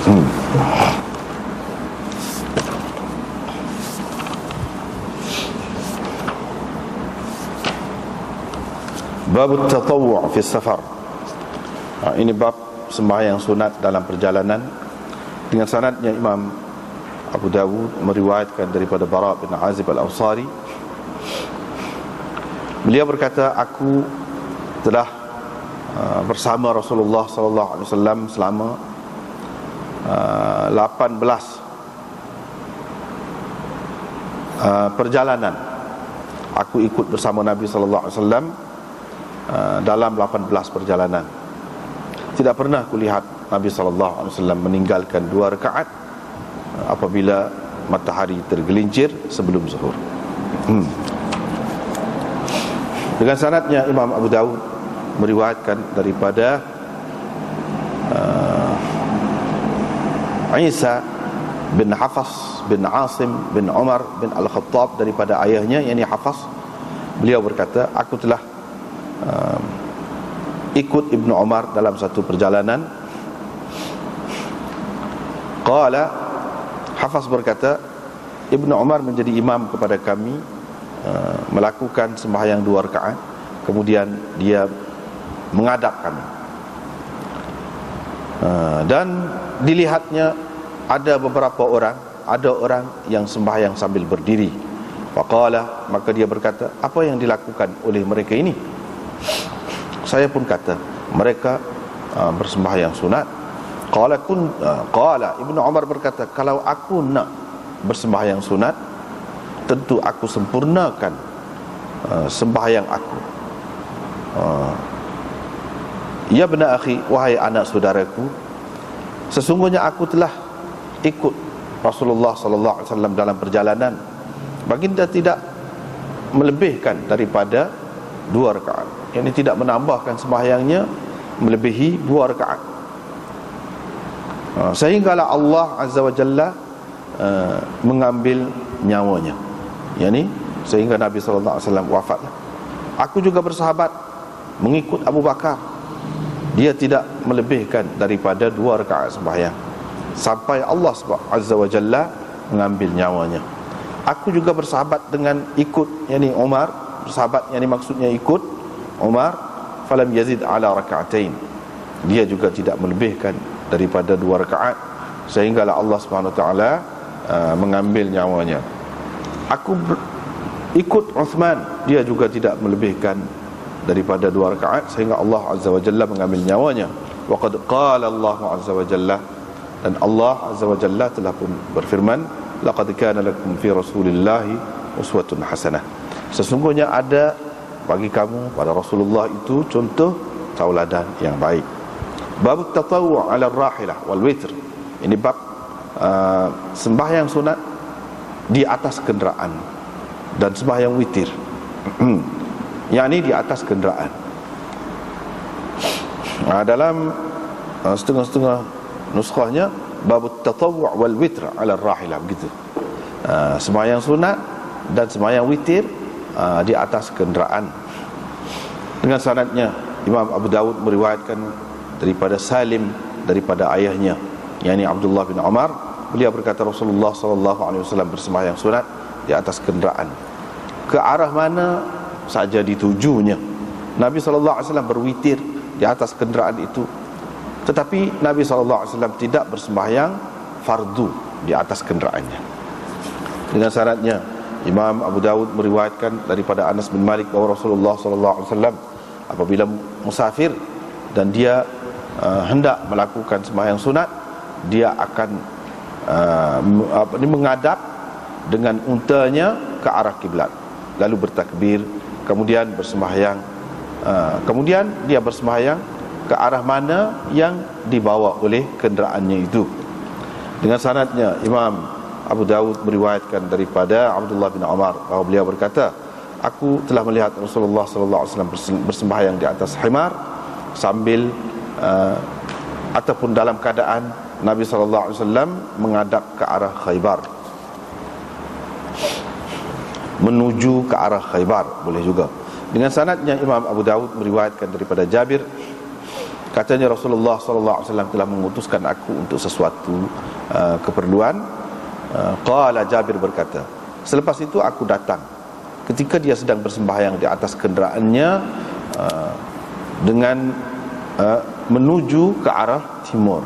Bab at-tatawwu' fi safar. Ini bab sembahyang sunat dalam perjalanan. Dengan sanadnya Imam Abu Dawud meriwayatkan daripada Bara bin Azib al-Ansari. Beliau berkata, aku telah bersama Rasulullah sallallahu alaihi wasallam selama 18 perjalanan. Aku ikut bersama Nabi sallallahu alaihi wasallam dalam 18 perjalanan. Tidak pernah kulihat Nabi sallallahu alaihi wasallam meninggalkan 2 rakaat apabila matahari tergelincir sebelum zuhur. Dengan sanadnya Imam Abu Dawud meriwayatkan daripada Isa bin Hafs bin Asim bin Umar bin Al-Khattab, daripada ayahnya yakni Hafs. Beliau berkata, aku telah ikut Ibnu Umar dalam satu perjalanan. Qala, Hafs berkata, Ibnu Umar menjadi imam kepada kami, melakukan sembahyang 2 rakaat, kemudian dia menghadap kami, dan dilihatnya ada beberapa orang, ada orang yang sembahyang sambil berdiri. Faqala, maka dia berkata, apa yang dilakukan oleh mereka ini? Saya pun kata, mereka bersembahyang sunat. Qala Ibnu Umar berkata, kalau aku nak bersembahyang sunat, tentu aku sempurnakan sembahyang aku. Ya bena akhi, wahai anak saudaraku, sesungguhnya aku telah ikut Rasulullah sallallahu alaihi wasallam dalam perjalanan. Baginda tidak melebihkan daripada 2 rakaat. Yang ini tidak menambahkan sembahyangnya melebihi 2 rakaat. Sehinggalah Allah Azza wa Jalla mengambil nyawanya. Yani sehingga Nabi sallallahu alaihi wasallam wafatlah. Aku juga bersahabat mengikut Abu Bakar. Dia tidak melebihkan daripada 2 rakaat sembahyang sampai Allah Azza wa Jalla mengambil nyawanya. Aku juga bersahabat dengan ikut yakni Umar, bersahabat yakni maksudnya ikut Umar, falam yazid ala raka'atain. Dia juga tidak melebihkan daripada 2 rakaat sehinggalah Allah Subhanahu wa taala mengambil nyawanya. Aku ikut Uthman, dia juga tidak melebihkan daripada 2 rakaat sehingga Allah Azza wa Jalla mengambil nyawanya. Wa qad qala Allah Azza wa Jalla, dan Allah Azza wa Jalla telah pun berfirman, laqad kana lakum fi Rasulillahi uswatun hasanah. Sesungguhnya ada bagi kamu pada Rasulullah itu contoh tauladan yang baik. Bab at-tatawwu' 'ala ar-rahilah wal witr. Ini bab sembahyang sunat di atas kenderaan dan sembahyang witir. Yakni di atas kenderaan. Dalam setengah-setengah nuskhahnya bab at-tatawwu' wal witr 'ala ar-rahilah, begitu. Sembahyang sunat dan sembahyang witir di atas kenderaan. Dengan sanadnya Imam Abu Dawud meriwayatkan daripada Salim daripada ayahnya yakni Abdullah bin Umar. Beliau berkata, Rasulullah sallallahu alaihi wasallam bersembahyang sunat di atas kenderaan, ke arah mana saja ditujunya. Nabi sallallahu alaihi wasallam berwitir di atas kenderaan itu, tetapi Nabi sallallahu alaihi wasallam tidak bersembahyang fardu di atas kenderaannya. Dengan syaratnya Imam Abu Dawud meriwayatkan daripada Anas bin Malik bahawa Rasulullah sallallahu alaihi wasallam apabila musafir dan dia hendak melakukan sembahyang sunat, dia akan menghadap dengan untanya ke arah kiblat, lalu bertakbir, kemudian bersembahyang, kemudian dia bersembahyang ke arah mana yang dibawa oleh kenderaannya itu. Dengan sanadnya Imam Abu Dawud meriwayatkan daripada Abdullah bin Umar bahawa beliau berkata, aku telah melihat Rasulullah sallallahu alaihi wasallam bersembahyang di atas himar sambil ataupun dalam keadaan Nabi sallallahu alaihi wasallam menghadap ke arah Khaybar, menuju ke arah Khaybar, boleh juga. Dengan sanadnya Imam Abu Dawud meriwayatkan daripada Jabir Katanya Rasulullah sallallahu alaihi wasallam telah mengutuskan aku untuk sesuatu keperluan. Qala Jabir berkata, selepas itu aku datang ketika dia sedang bersembahyang di atas kenderaannya dengan menuju ke arah timur.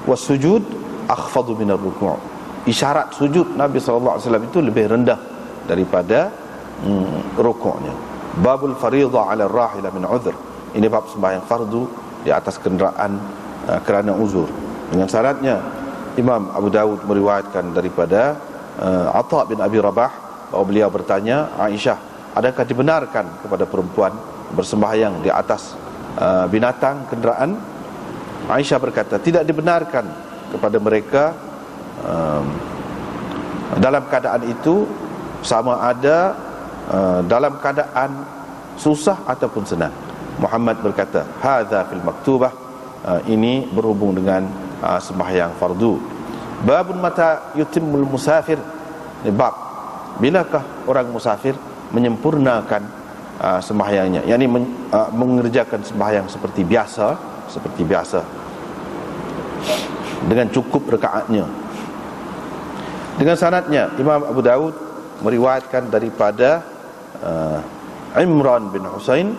Wasujud akhfadu minar ruku'. Isyarat sujud Nabi sallallahu alaihi wasallam itu lebih rendah daripada rukuknya. Babul fariidha 'ala ar-rahilah min 'udhr. Ini bab sembahyang fardu di atas kenderaan kerana uzur. Dengan syaratnya Imam Abu Dawud meriwayatkan daripada Atha bin Abi Rabah bahawa beliau bertanya, Aisyah, adakah dibenarkan kepada perempuan bersembahyang di atas binatang kenderaan? Aisyah berkata, tidak dibenarkan kepada mereka dalam keadaan itu, sama ada dalam keadaan susah ataupun senang. Muhammad berkata, hadza fil maktubah, ini berhubung dengan sembahyang fardu. Babun mata yutimmul musafir, bab bilakah orang musafir menyempurnakan sembahyangnya, yakni mengerjakan sembahyang seperti biasa dengan cukup rakaatnya. Dengan sanadnya Imam Abu Dawud meriwayatkan daripada Imran bin Husain,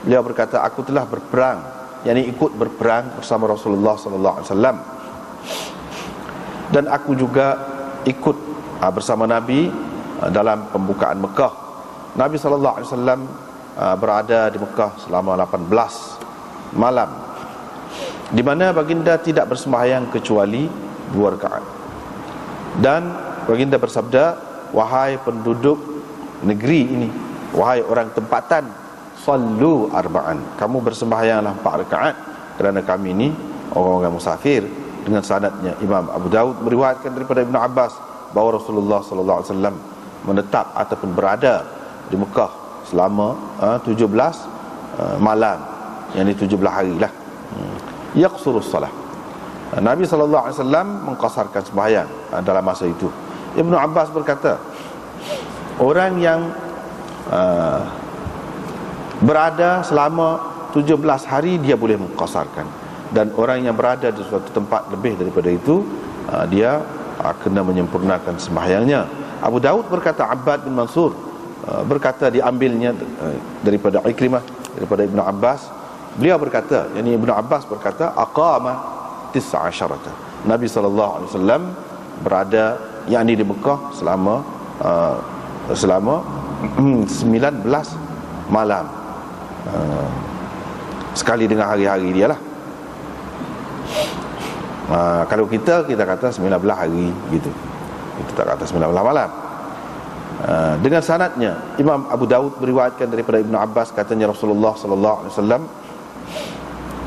beliau berkata, aku telah berperang, yakni ikut berperang bersama Rasulullah sallallahu alaihi wasallam, dan aku juga ikut bersama Nabi dalam pembukaan Mekah. Nabi sallallahu alaihi wasallam berada di Mekah selama 18 malam, di mana baginda tidak bersembahyang kecuali 2 rakaat. Dan baginda bersabda, wahai penduduk negeri ini, wahai orang tempatan, sallu arba'an, kamu bersembahyanglah 4 rakaat kerana kami ini orang-orang musafir. Dengan sanadnya Imam Abu Dawud meriwayatkan daripada Ibnu Abbas bahawa Rasulullah sallallahu alaihi wasallam menetap ataupun berada di Mekah selama 17 malam, yakni 17 hari lah. Yaqsurus salah, Nabi sallallahu alaihi wasallam mengqasarkan sembahyang dalam masa itu. Ibnu Abbas berkata, orang yang berada selama 17 hari dia boleh mengqasarkan, dan orang yang berada di suatu tempat lebih daripada itu dia kena menyempurnakan sembahyangnya. Abu Daud berkata, Abbad bin Mansur berkata, diambilnya daripada Ikrimah, daripada Ibnu Abbas, beliau berkata, yakni Ibnu Abbas berkata, aqama 19. Nabi sallallahu alaihi wasallam berada, yakni di Mekah selama 19 malam, sekali dengan hari-hari dia lah. Kalau kita kata 19 hari gitu, kita tak kata 19 malam. Dengan sanadnya Imam Abu Dawud meriwayatkan daripada Ibnu Abbas, katanya Rasulullah sallallahu alaihi wasallam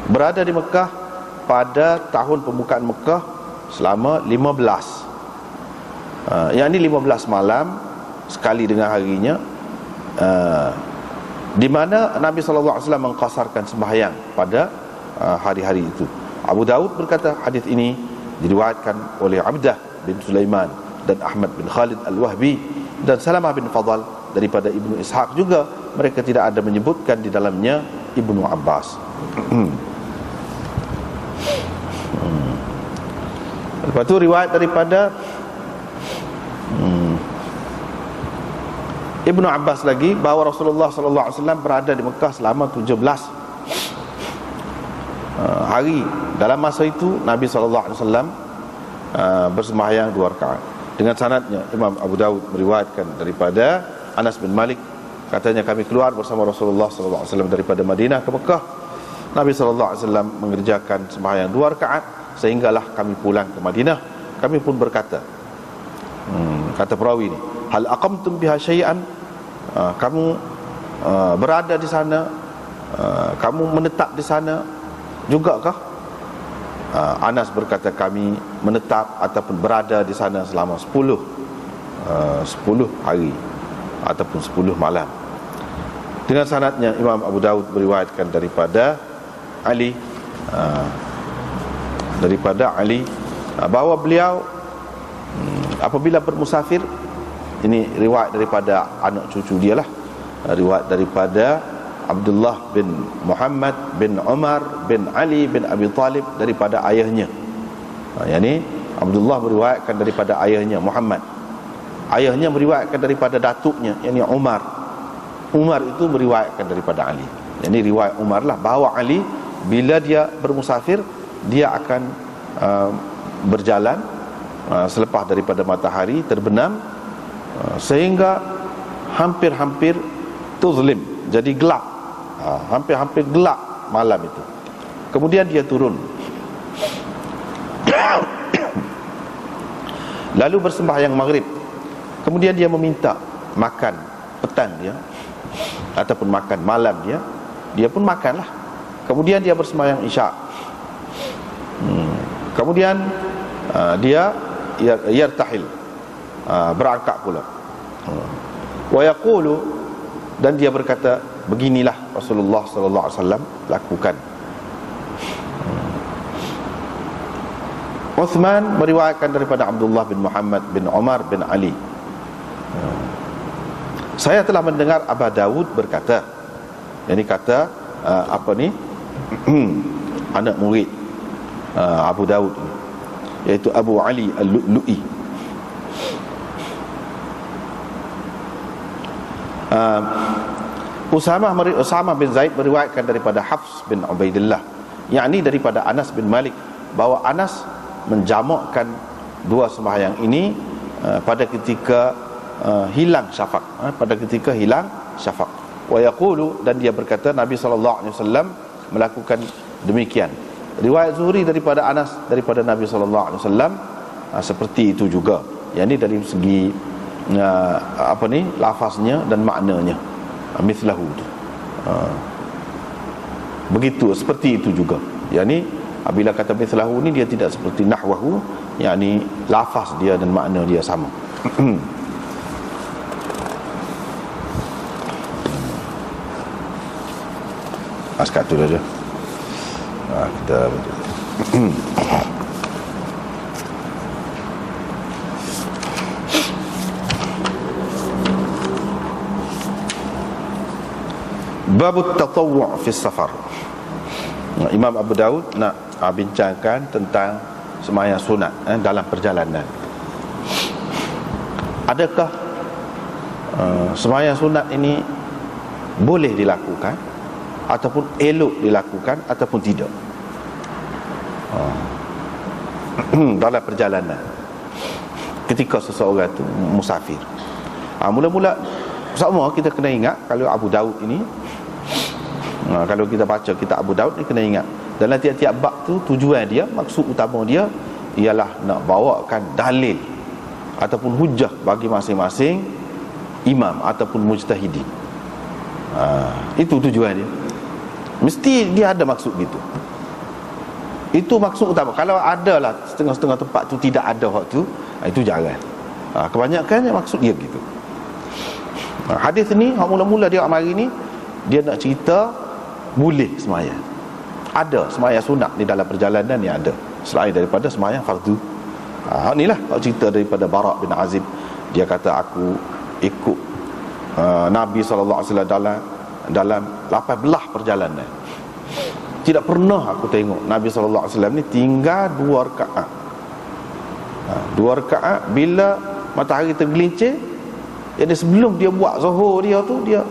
berada di Mekah pada tahun pembukaan Mekah selama 15, yakni 15 malam sekali dengan harinya, di mana Nabi sallallahu alaihi wasallam mengqasarkan sembahyang pada hari-hari itu. Abu Daud berkata, hadis ini diriwayatkan oleh Abdah bin Sulaiman dan Ahmad bin Khalid Al-Wahbi dan Salamah bin Fadal daripada Ibnu Ishaq juga. Mereka tidak ada menyebutkan di dalamnya Ibnu Abbas. Lepas tu riwayat daripada Ibnu Abbas lagi bahawa Rasulullah sallallahu alaihi wasallam berada di Mekah selama 17 hari. Dalam masa itu Nabi sallallahu alaihi wasallam bersembahyang 2 rakaat. Dengan sanadnya Imam Abu Dawud meriwayatkan daripada Anas bin Malik, katanya kami keluar bersama Rasulullah sallallahu alaihi wasallam daripada Madinah ke Mekah. Nabi sallallahu alaihi wasallam mengerjakan sembahyang 2 rakaat sehinggalah kami pulang ke Madinah. Kami pun berkata, kata perawi ni, hal aqamtum biha syai'an, kamu berada di sana, kamu menetap di sana jugakah? Anas berkata, kami menetap ataupun berada di sana selama 10 hari ataupun 10 malam. Dengan sanadnya Imam Abu Dawud meriwayatkan daripada Ali, bahawa beliau apabila bermusafir, ini riwayat daripada anak cucu dia lah, riwayat daripada Abdullah bin Muhammad bin Umar bin Ali bin Abi Talib daripada ayahnya. Yani Abdullah meriwayatkan daripada ayahnya Muhammad. Ayahnya meriwayatkan daripada datuknya, yani Umar. Umar itu meriwayatkan daripada Ali. Yani riwayat Umar lah bahawa Ali bila dia bermusafir, dia akan berjalan selepas daripada matahari terbenam, sehingga hampir-hampir tuzlim, jadi gelap, hampir-hampir gelap malam itu. Kemudian dia turun, lalu bersembahyang maghrib. Kemudian dia meminta makan petang dia ataupun makan malam dia. Dia pun makanlah. Kemudian dia bersembahyang isyak. Kemudian dia yartahil, berangkat pula. Wa yaqulu, dan dia berkata, beginilah Rasulullah sallallahu alaihi wasallam lakukan. Uthman meriwayatkan daripada Abdullah bin Muhammad bin Umar bin Ali, saya telah mendengar Abu Dawud berkata, ini kata anak murid Abu Dawud ini, iaitu Abu Ali Al-Lu'lu'i. Usamah bin Zaid meriwayatkan daripada Hafs bin Ubaidillah, yakni daripada Anas bin Malik, bahawa Anas menjamakkan dua sembahyang ini pada ketika hilang syafaq, pada ketika hilang syafaq. Wa yaqulu, dan dia berkata Nabi sallallahu alaihi wasallam melakukan demikian. Riwayat Zuhri daripada Anas daripada Nabi sallallahu alaihi wasallam seperti itu juga, yakni dari segi lafaznya dan maknanya, mithlahu, begitu, seperti itu juga. yakni apabila kata mithlahu ni dia tidak seperti nahwahu, yakni lafaz dia dan makna dia sama. Askat tu saja. Kita bab at-tatawwu' fi safar. Imam Abu Daud nak bincangkan tentang sembahyang sunat dalam perjalanan. Adakah sembahyang sunat ini boleh dilakukan ataupun elok dilakukan ataupun tidak dalam perjalanan ketika seseorang itu musafir? Mula-mula sama kita kena ingat, kalau Abu Daud ini, kalau kita baca kitab Abu Daud ni, kena ingat dalam tiap-tiap bab tu tujuan dia, maksud utama dia ialah nak bawakan dalil ataupun hujah bagi masing-masing imam ataupun mujtahidin. Itu tujuan dia. Mesti dia ada maksud gitu. Itu maksud utama. Kalau adalah setengah-setengah tempat tu tidak ada hak tu, itu jarang. Kebanyakannya maksud dia gitu. Hadis ni hak mula-mula dia mari ni, dia nak cerita boleh sembahyang. Ada sembahyang sunat di dalam perjalanan ni, ada selain daripada sembahyang fardu. Hak ni lah hak cerita daripada Bara' bin Azib. Dia kata aku ikut Nabi SAW dalam 18 perjalanan. Tidak pernah aku tengok Nabi SAW ni tinggal 2 rakaat. 2 rakaat bila matahari tergelincir. Jadi sebelum dia buat zuhur dia tu, dia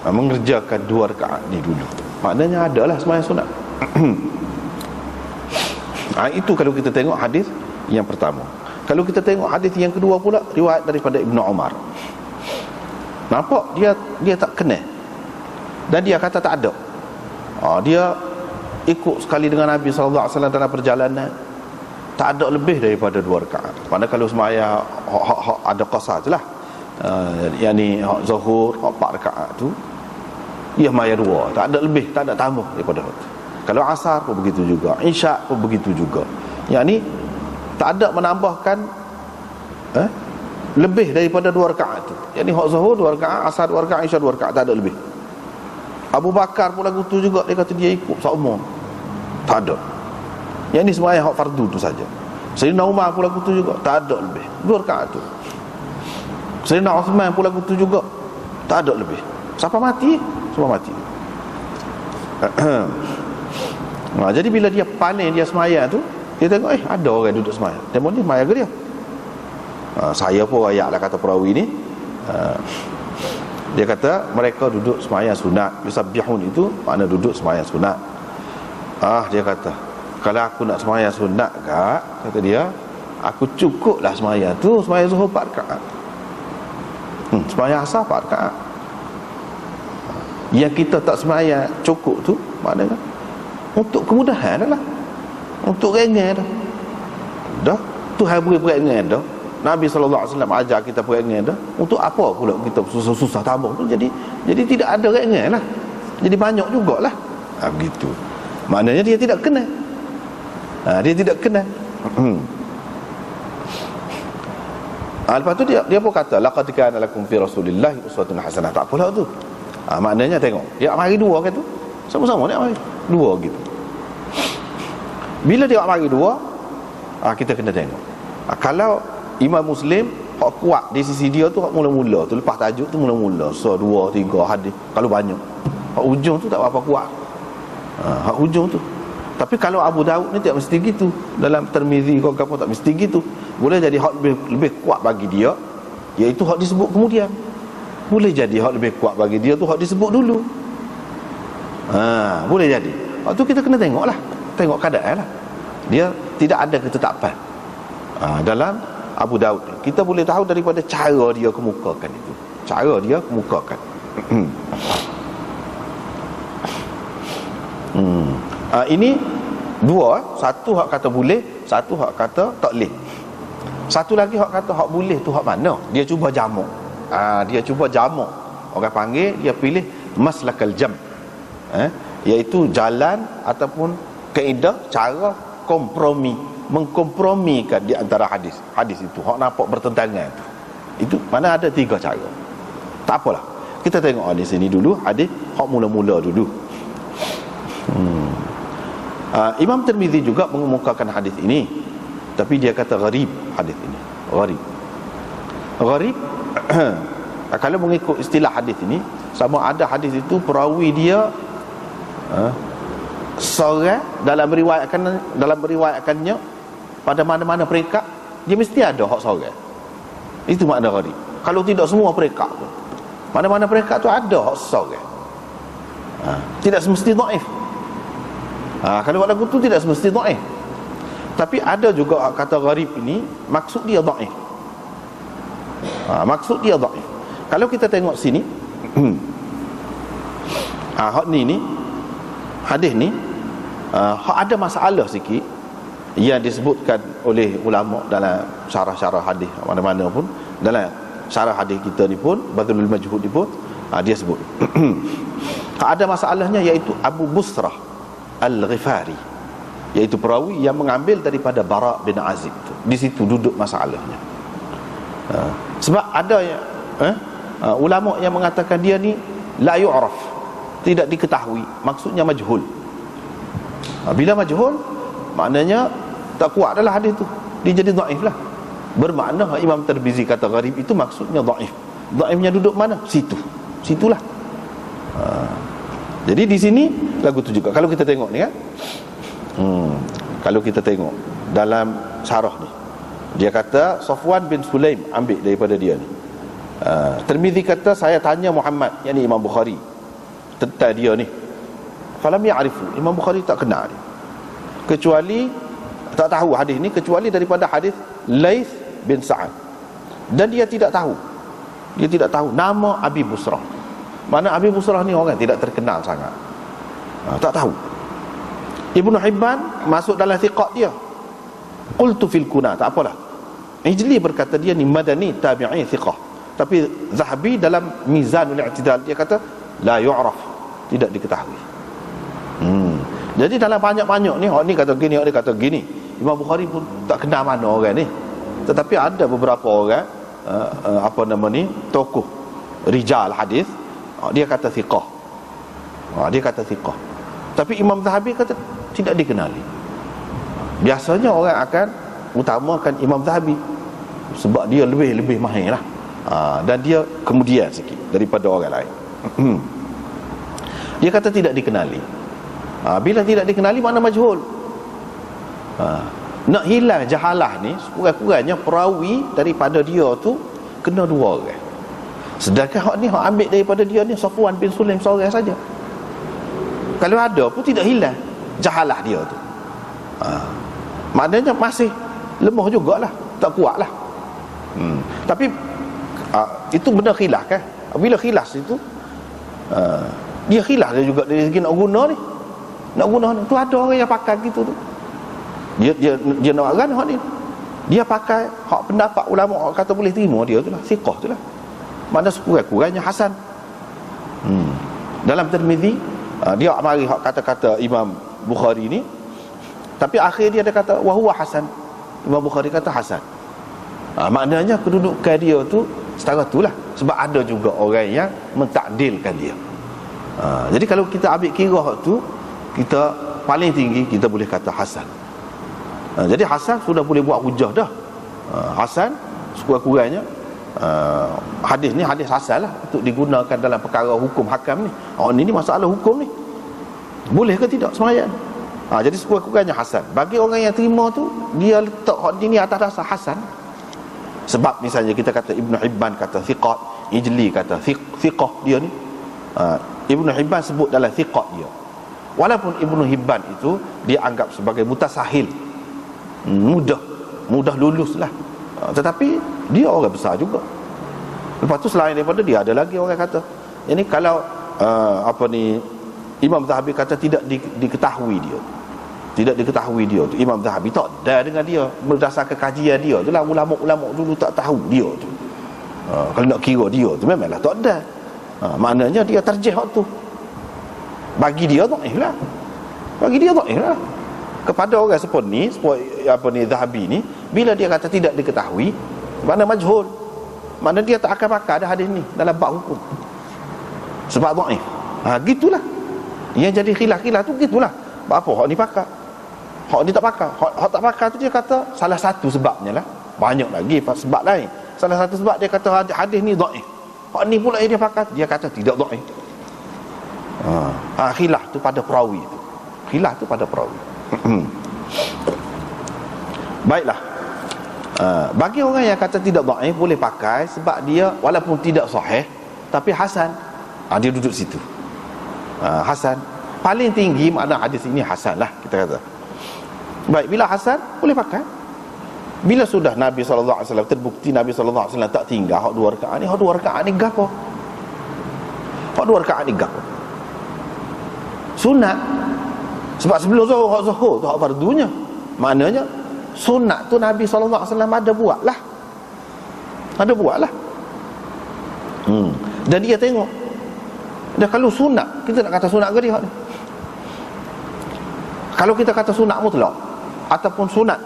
mengerjakan 2 rakaat ni dulu. Maknanya adalah sembahyang sunat. Itu kalau kita tengok hadis yang pertama. Kalau kita tengok hadis yang kedua pula, riwayat daripada Ibnu Umar. Nampak dia tak kenal, dan dia kata tak ada. Dia ikut sekali dengan Nabi SAW dalam perjalanan, tak ada lebih daripada 2 rakaat. Padahal kalau sembahyang ada qasar je lah, yakni zuhur 4 rakaat tu, ia sembahyang 2, tak ada lebih, tak ada tambah daripada itu. Kalau asar pun begitu juga, isyak pun begitu juga, yakni tak ada menambahkan lebih daripada 2 rakaat tu. Yakni hak zuhur 2 rakaat, asar 2 rakaat, isyak 2 rakaat, tak ada lebih. Abu Bakar pun lagu tu juga, dia kata dia ikut seumur, tak ada. Yang ni sembahyang hak fardu tu saja. Sayyidina Umar pun lagu tu juga, tak ada lebih 2 rakaat tu. Sayyidina Uthman pun lagu tu juga, tak ada lebih. Siapa mati semua mati. Jadi bila dia paling dia semaya tu, dia tengok ada orang duduk semaya. Demo ni semaya ke dia? Saya pun ayatlah kata perawi ni. Dia kata mereka duduk semaya sunat. Yusabbihun itu makna duduk semaya sunat. Dia kata, kalau aku nak semaya sunat kata dia, aku cukuplah semaya tu, semaya zuhur 4 rakaat. Semaya asar 4 rakaat. Yang kita tak semaya cukup tu maknanya untuk kemudahan dah lah, untuk ringan dah. Tuhan beri peringan dah. Nabi SAW ajar kita peringan dah. Untuk apa pula kita susah-susah tambah tu? Jadi tidak ada ringan lah, jadi banyak jugalah. Begitu. Maknanya dia tidak kena. Dia tidak kena. Lepas tu dia pun kata laqad kana lakum fi rasulillahi uswatun hasanah. Tak apalah tu. Maknanya tengok, dia mari dua kan tu. Sama-sama dia mari dua gitu. Bila dia mari dua, kita kena tengok. Kalau Imam Muslim hak kuat di sisi dia tu hak mula-mula tu, lepas tajuk tu mula-mula, so 2 3 hadis. Kalau banyak, hak ujung tu tak apa kuat. Hak ujung tu. Tapi kalau Abu Daud ni tak mesti gitu. Dalam Tirmizi kau apa tak mesti gitu. Boleh jadi hak lebih kuat bagi dia, iaitu hak disebut kemudian. Boleh jadi hak lebih kuat bagi dia tu hak disebut dulu. Boleh jadi. Waktu kita kena tengoklah, tengok keadaan lah. Dia tidak ada ketetapan dalam Abu Daud. Kita boleh tahu daripada cara dia kemukakan itu. Cara dia kemukakan. Ini dua. Satu hak kata boleh, satu hak kata tak boleh. Satu lagi hak kata hak boleh tu hak mana? Dia cuba jamak. Dia cuba jamak. Orang panggil, dia pilih maslakal jam, iaitu jalan ataupun kaedah cara kompromi, mengkompromikan di antara hadis itu hak nampak bertentangan tu. Itu mana ada 3 cara. Tak apalah, kita tengok di sini dulu hadis hak mula-mula dulu. Imam Tirmizi juga mengemukakan hadis ini, tapi dia kata gharib hadis ini. Gharib kalau mengikut istilah hadis ini, sama ada hadis itu perawi dia seorang dalam meriwayatkannya pada mana-mana peringkat, dia mesti ada hak seorang. Itu makna gharib. Kalau tidak semua peringkat tu, mana-mana peringkat tu ada hak seorang. Tidak semesti dhaif. Kalau buat lagu tu tidak semesti dhaif. Tapi ada juga kata gharib ini maksud dia dhaif. Maksud dia dhaif. Kalau kita tengok sini, hak ni hadis ni hak ada masalah sikit yang disebutkan oleh ulama dalam syarah-syarah hadis mana-mana pun. Dalam syarah hadis kita ni pun, Badlul Majhud ni pun dia sebut ada masalahnya, iaitu Abu Busrah Al-Ghifari, iaitu perawi yang mengambil daripada Bara bin Azib. Di situ duduk masalahnya. Sebab ada ulama yang mengatakan dia ni la yu'raf, tidak diketahui, maksudnya majhul. Bila majhul, maknanya tak kuat adalah hadis tu, dia jadi dhaif lah. Bermakna Imam Tirmizi kata gharib itu maksudnya dhaif. Dhaifnya duduk mana? Situlah. Jadi di sini lagu tu juga. Kalau kita tengok ni kan, kalau kita tengok dalam syarah ni, dia kata Safwan bin Sulaim ambil daripada dia ni. Tirmizi kata saya tanya Muhammad, yakni Imam Bukhari, tentang dia ni. Falam ya'rifu, Imam Bukhari tak kenal dia, kecuali tak tahu hadis ni kecuali daripada hadis Laith bin Sa'ad. Dan dia tidak tahu nama Abi Busrah. Mana Abi Busrah ni orang tidak terkenal sangat, tak tahu. Ibnu Hibban masuk dalam thiqat dia. Qultu fil kuna, tak apalah. Ijli berkata dia ni madani tabi'i thiqah. Tapi Zahabi dalam Mizanul I'tidal dia kata la yu'raf, tidak diketahui. Jadi dalam banyak-banyak ni, orang ni kata gini, orang ni kata gini. Imam Bukhari pun tak kenal mana orang ni. Tetapi ada beberapa orang tokoh rijal hadis, dia kata thiqah. Dia kata thiqah. Tapi Imam Zahabi kata tidak dikenali. Biasanya orang akan utamakan Imam Zahabi sebab dia lebih mahir lah. Dan dia kemudian sikit daripada orang lain. Dia kata tidak dikenali. Bila tidak dikenali makna majhul. Nak hilang jahalah ni, kurang-kurangnya perawi daripada dia tu kena 2 orang. Sedangkan hak ni hak ambil daripada dia ni Safwan bin Sulaim seorang saja. Kalau ada pun tidak hilang jahalah dia tu. Maknanya masih lemah jugalah, tak kuatlah. Tapi itu benar khilaf kan? Bila khilaf itu dia khilaf dia juga dari segi nak guna ni. Nak guna ni tu ada orang yang pakai gitu tu. Dia nak kan hak ni. Dia pakai hak pendapat ulama hak kata boleh terima dia tu lah, siqah tu lah. Mana sekurang-kurangnya hasan. Dalam Tirmizi dia mari hak kata-kata Imam Bukhari ni, tapi akhir dia ada kata wa huwa hasan. Imam Bukhari kata hasan. Maknanya kedudukan dia tu setara tu lah. Sebab ada juga orang yang mentakdilkan dia. Jadi kalau kita ambil kira hak tu, kita paling tinggi kita boleh kata hasan. Jadi hasan sudah boleh buat hujah dah. Hasan sekurang-kurangnya hadis ni hadis hasan lah untuk digunakan dalam perkara hukum hakam ni. Ini masalah hukum ni, boleh ke tidak sembahyang? Jadi sekurang-kurangnya hasan. Bagi orang yang terima tu, dia letak hak ni atas dasar hasan. Sebab misalnya kita kata Ibn Hibban kata thiqat, Ijli kata thiqah dia ni, Ibn Hibban sebut dalam thiqat dia. Walaupun Ibn Hibban itu dia anggap sebagai mutasahil, mudah lulus lah, tetapi dia orang besar juga. Lepas tu selain daripada dia ada lagi orang kata, ini kalau Imam Zahabi kata tidak diketahui dia, tidak diketahui dia tu. Imam Zahabi tak ada dengan dia berdasarkan kajian dia tu lah. Ulama-ulama dulu tak tahu dia tu. Kalau nak kira dia tu memanglah tak ada. Maknanya dia tarjih waktu. Bagi dia dhaif lah. Bagi dia dhaif lah. Kepada orang seperti ni, Zahabi ni, bila dia kata tidak diketahui, makna majhul. Makna dia tak akan pakai ada hadis ni dalam bab hukum. Sebab dhaif. Gitulah. Yang jadi khilaf-khilaf tu gitulah. Apa hak ni pakai, hak ni tak pakai. Hak tak pakai tu dia kata salah satu sebabnya lah. Banyak lagi sebab lain. Salah satu sebab dia kata hadis ni dhaif. Hak ni pula dia pakai, dia kata tidak dhaif. Khilaf tu pada perawi tu. Khilaf tu pada perawi. Baiklah. Bagi orang yang kata tidak dhaif boleh pakai sebab dia walaupun tidak sahih tapi hasan. Dia duduk situ. Hasan paling tinggi makna hadis ini hasan lah kita kata. Baik, bila hasan boleh pakai. Bila sudah Nabi SAW terbukti Nabi SAW tak tinggal hak 2 rakaat ni, hak 2 rakaat ni gapo? Hak 2 rakaat ni gapo? Sunat. Sebab sebelum zuhur hak zuhur tu hak fardunya. Maknanya sunat tu Nabi SAW ada buat lah. Ada buat lah. Dan dia tengok. Dan kalau sunat, kita nak kata sunat ke dia ni? Kalau kita kata sunat mutlak ataupun sunat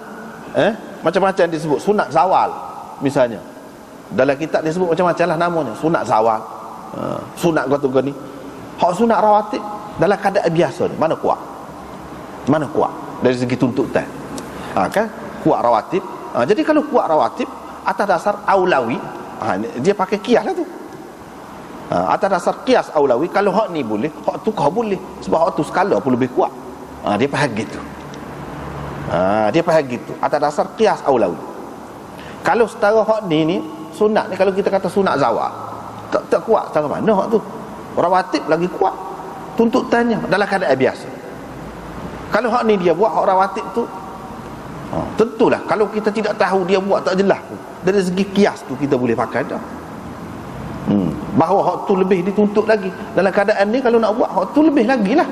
macam-macam disebut, sunat zawal misalnya, dalam kitab disebut macam-macam lah namanya, sunat zawal, sunat kata ni. Hak sunat rawatib dalam keadaan biasa ni mana kuat? Mana kuat dari segi tuntutan? Kan kuat rawatib. Jadi kalau kuat rawatib atas dasar aulawi, dia pakai qiyas lah tu. Atas dasar qiyas aulawi, kalau hak ni boleh, hak tu kau boleh, sebab hak tu skala pun lebih kuat. Dia faham gitu. Dia faham gitu atas dasar qiyas aulawi. Kalau setara hak ni sunat ni, kalau kita kata sunat zawal tak kuat setara mana hak tu. Rawatib lagi kuat tuntutannya dalam keadaan biasa. Kalau hak ni dia buat hak rawatib tu, tentulah kalau kita tidak tahu dia buat tak jelas, dari segi qiyas tu kita boleh pakai dah. Bahawa hak tu lebih dituntut lagi dalam keadaan ni, kalau nak buat hak tu lebih lagi lah,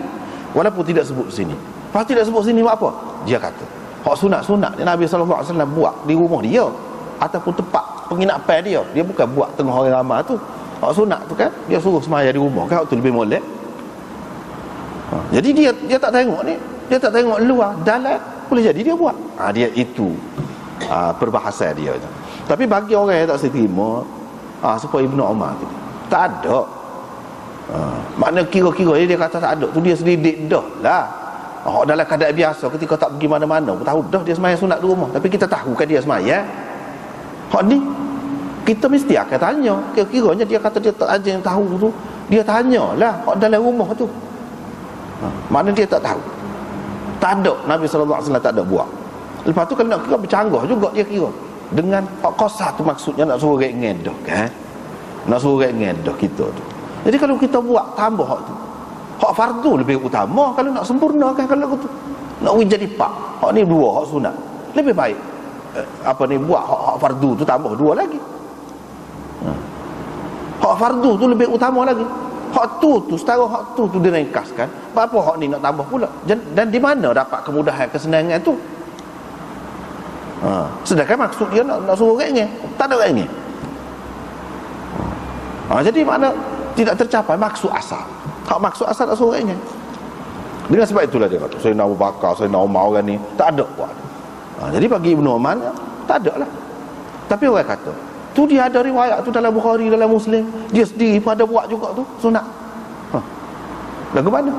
walaupun tidak sebut sini. Kalau tidak sebut sini buat apa? Dia kata hak sunat-sunat ni Nabi SAW buat di rumah dia ataupun tempat penginapan dia. Dia bukan buat tengah orang ramai tu. Hak sunat tu kan dia suruh sembahyang di rumah kan, hak tu lebih molek. Jadi dia tak tengok ni, dia tak tengok luar, dalam boleh jadi dia buat. Dia itu perbahasan dia tu. Tapi bagi orang yang tak seterima, seperti Ibnu Umar tu, tak ada. Makna kira-kira dia kata tak ada tu, dia selidik dah lah. Dalam keadaan biasa ketika tak pergi mana-mana pun tahu dah dia sembahyang sunat di rumah, tapi kita tahu kan dia sembahyang. Hak ni kita mesti akan tanya. Kira-kiranya dia kata dia tak ada yang tahu tu, dia tanyalah hak dalam rumah tu. Maknanya dia tak tahu. Tak ada, Nabi SAW tak ada buat. Lepas tu kalau nak kira bercanggah juga dia kira dengan hak qasah tu, maksudnya nak suruh rek ngedah kan, nak suruh rek ngedah kita tu. Jadi kalau kita buat tambah hak tu, hak fardu lebih utama kalau nak sempurnakan. Kalau tu nak jadi pak, hak ni dua, hak sunat lebih baik buat hak fardu tu tambah dua lagi. Hak fardu tu lebih utama lagi. Hak tu setara hak tu diringkaskan. Apa hak ni nak tambah pula? Dan di mana dapat kemudahan, kesenangan tu? Sedangkan maksud dia nak suruh rengeh, tak ada rengeh. Jadi makna tidak tercapai maksud asal. Hak maksud asal nak suruh rengeh. Dengan sebab itulah dia kata Sayyidina Abu Bakar, Sayyidina Umar orang ni tak ada buat. Jadi bagi Ibnu Umar tak ada lah. Tapi orang kata tu dia ada riwayat tu dalam Bukhari, dalam Muslim, dia sendiri pada buat juga tu sunat. Lagu mana?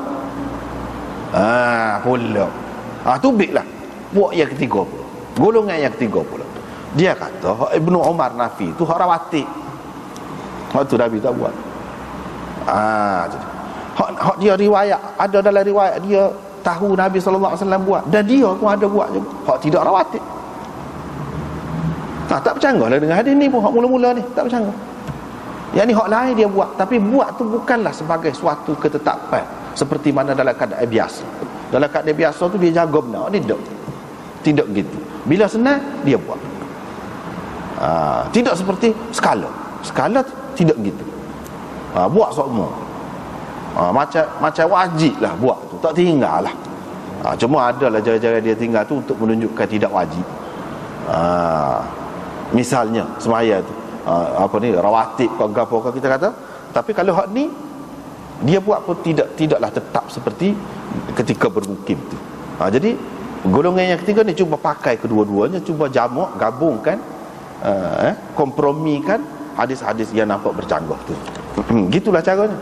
Pula. Tu biklah buat yang ketiga pula. Golongan yang ketiga pula. Dia kata Ibnu Umar nafi tu hak rawatib. Hak tu Nabi tak buat. Jadi hak dia riwayat, ada dalam riwayat dia tahu Nabi SAW buat, dan dia pun ada buat juga. Hak tidak rawatib. Tak bercanggah lah dengan hadis ni pun. Hak mula-mula ni tak bercanggah. Yang ni hak lain dia buat, tapi buat tu bukanlah sebagai suatu ketetapan seperti mana dalam keadaan biasa. Dalam keadaan biasa tu dia jaga benar, ni tidak gitu. Bila senang dia buat. Tidak seperti skala tidak gitu. Buat semua. Macam wajib lah buat tu, tak tinggal lah. Cuma adalah cara-cara dia tinggal tu untuk menunjukkan tidak wajib. Misalnya semaya tu rawatib ke apa kita kata. Tapi kalau hak ni dia buat pun tidaklah tetap seperti ketika bermukim tu. Jadi golongan yang ketiga ni cuba pakai kedua-duanya, cuba jamak, gabungkan, kompromikan hadis-hadis yang nampak bercanggah tu. Gitulah caranya.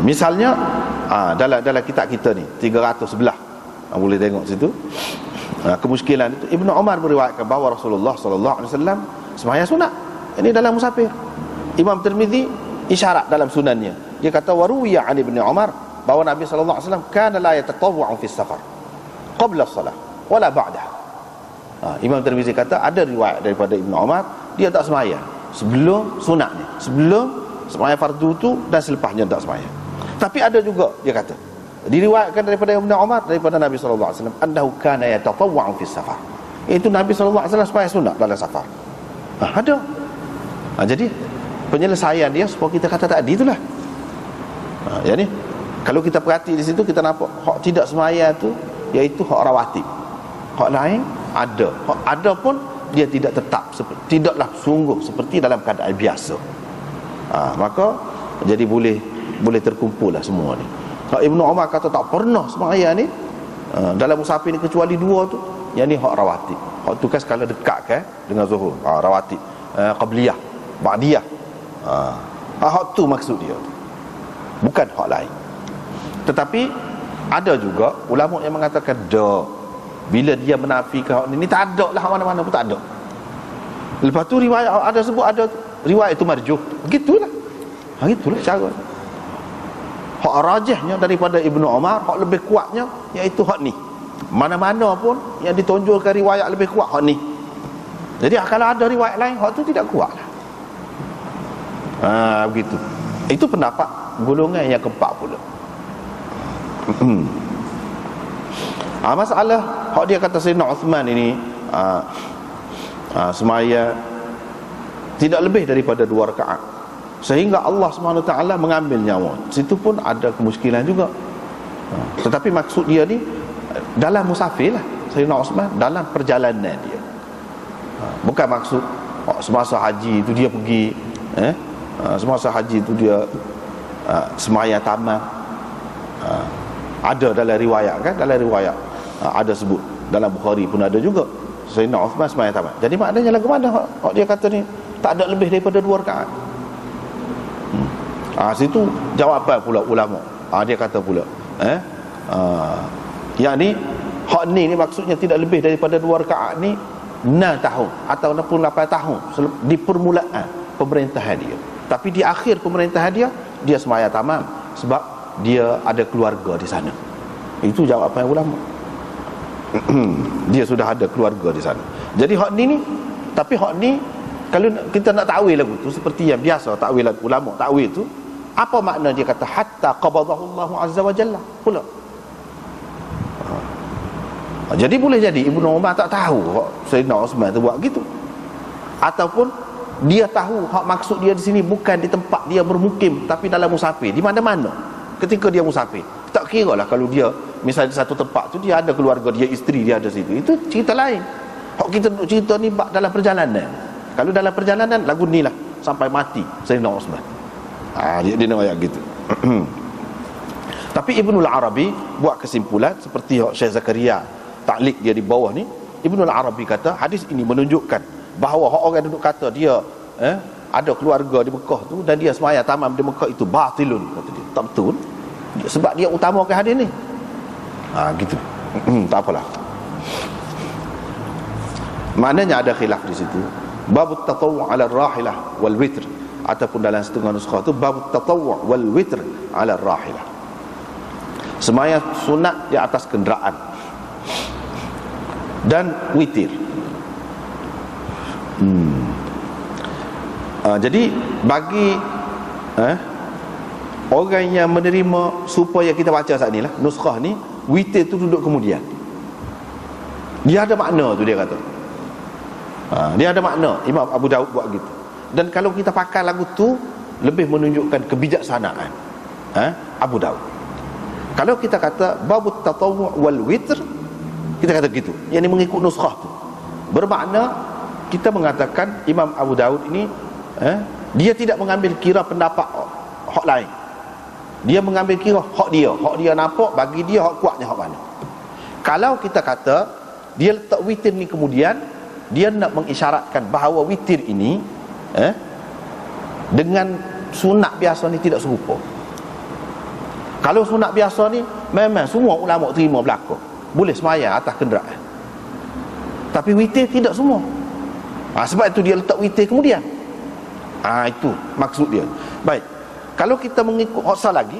Misalnya dalam kitab kita ni 311, boleh tengok situ kemuskilan itu. Ibnu Umar meriwayatkan bahawa Rasulullah SAW sembahyang sunat. Ini dalam musafir. Imam Tirmizi isyarat dalam sunannya, dia kata waruwiya an Ibnu Umar bahawa Nabi SAW kana la yatatawwa'u fi safar qabla as-salah wala ba'daha. Imam Tirmizi kata ada riwayat daripada Ibnu Umar, dia tak sembahyang sebelum sunatnya, sebelum sembahyang fardu tu dan selepasnya tak sembahyang. Tapi ada juga dia kata diriwayatkan daripada Ibnu Umar daripada Nabi SAW annahu kana yatatawwa'u fi safar. Itu Nabi SAW sembahyang sunat dalam safar. Ada. Jadi penyelesaian dia supaya kita kata tadi itulah. Jadi kalau kita perhati di situ kita nampak hak tidak sembahyang tu iaitu hak rawatib. Hak lain ada. Hak ada pun dia tidak tetap, tidaklah sungguh seperti dalam keadaan biasa. Maka jadi boleh terkumpul lah semua ni. Ibnu Umar kata tak pernah sembahyang ni dalam musafir ni kecuali dua tu. Yang ni hak rawatib. Hak tu kan skala dekat kan dengan zuhur. Rawatib, qabliyah, ba'diyah. Hak tu maksud dia, bukan hak lain. Tetapi ada juga ulama yang mengatakan bila dia menafikan hak ni tak ada lah, mana-mana pun tak ada. Lepas tu riwayat ada sebut ada riwayat itu marjuh. Begitulah. Gitulah cara. Hak rajihnya daripada Ibnu Umar, hak lebih kuatnya iaitu hak ni. Mana-mana pun yang ditonjolkan riwayat lebih kuat hak ni. Jadi kalau ada riwayat lain hak tu tidak kuat lah. Begitu. Itu pendapat golongan yang keempat pula. Masalah hak dia kata Sayyidina Uthman ini semaya tidak lebih daripada 2 rakaat sehingga Allah SWT mengambil nyawa. Situ pun ada kemuskilan juga. Tetapi maksud dia ni dalam musafir lah. Sayyidina Uthman dalam perjalanan dia, bukan maksud semasa haji itu dia pergi semasa haji itu dia semaya tamat. Ada dalam riwayat kan, dalam riwayat ada sebut, dalam Bukhari pun ada juga Sayyidina Uthman semaya tamat. Jadi maknanya lagu mana dia kata ni tak ada lebih daripada 2 rakaat. Situ jawapan pula ulama. Dia kata pula yang ni hak ni maksudnya tidak lebih daripada 2 rakaat ni 6 tahun ataupun 8 tahun di permulaan pemerintahan dia. Tapi di akhir pemerintahan dia semaya tamam sebab dia ada keluarga di sana. Itu jawapan ulama. Dia sudah ada keluarga di sana. Jadi hak ni tapi hak ni kalau kita nak takwil lagu tu seperti yang biasa takwil ulama takwil tu, apa makna dia kata hatta qabadahu Allah azza wa jalla pula. Jadi boleh jadi Ibnu Umar tak tahu hak Sayyidina Osman tu buat gitu, ataupun dia tahu hak maksud dia di sini bukan di tempat dia bermukim tapi dalam musafir, di mana-mana ketika dia musafir. Tak kira lah kalau dia misalnya di satu tempat tu dia ada keluarga dia, isteri dia ada situ, itu cerita lain. Hak kita duk cerita ni dalam perjalanan. Kalau dalam perjalanan lagu ni lah sampai mati Sayyidina Osman. Dia nak ayat gitu. Tapi Ibnul Arabi buat kesimpulan seperti Syekh Zakaria taklik dia di bawah ni. Ibnul Arabi kata hadis ini menunjukkan bahawa orang duduk kata dia ada keluarga di Mekah tu dan dia semaya tamam di Mekah itu batilun, kata dia. Tak betul. Sebab dia utamakan hadis ni. Gitu. Tak apalah. Maknanya ada khilaf di situ. Babut tatawwu' 'ala ar-rahilah wal witr, ataupun dalam setengah nuskah tu babut tatawwu' wal witr 'ala ar-rahilah. Semaya sunat di atas kenderaan dan witir. Jadi bagi orang yang menerima supaya kita baca saat ni lah nuskah ni, witir tu duduk kemudian. Dia ada makna tu, dia kata. Dia ada makna. Imam Abu Daud buat gitu. Dan kalau kita pakai lagu tu lebih menunjukkan kebijaksanaan Abu Daud. Kalau kita kata babut tatawwu' wal witr, kita kata gitu, yang mengikut nuskah tu, bermakna kita mengatakan Imam Abu Daud ini dia tidak mengambil kira pendapat hak lain. Dia mengambil kira hak dia nampak bagi dia hak kuatnya hak mana. Kalau kita kata dia letak witir ni kemudian, dia nak mengisyaratkan bahawa witir ini dengan sunat biasa ni tidak serupa. Kalau sunat biasa ni memang semua ulama terima berlaku, boleh semaya atas kenderaan. Tapi witir tidak semua. Sebab itu dia letak witir kemudian. Itu maksud dia. Baik. Kalau kita mengikut hoksa lagi,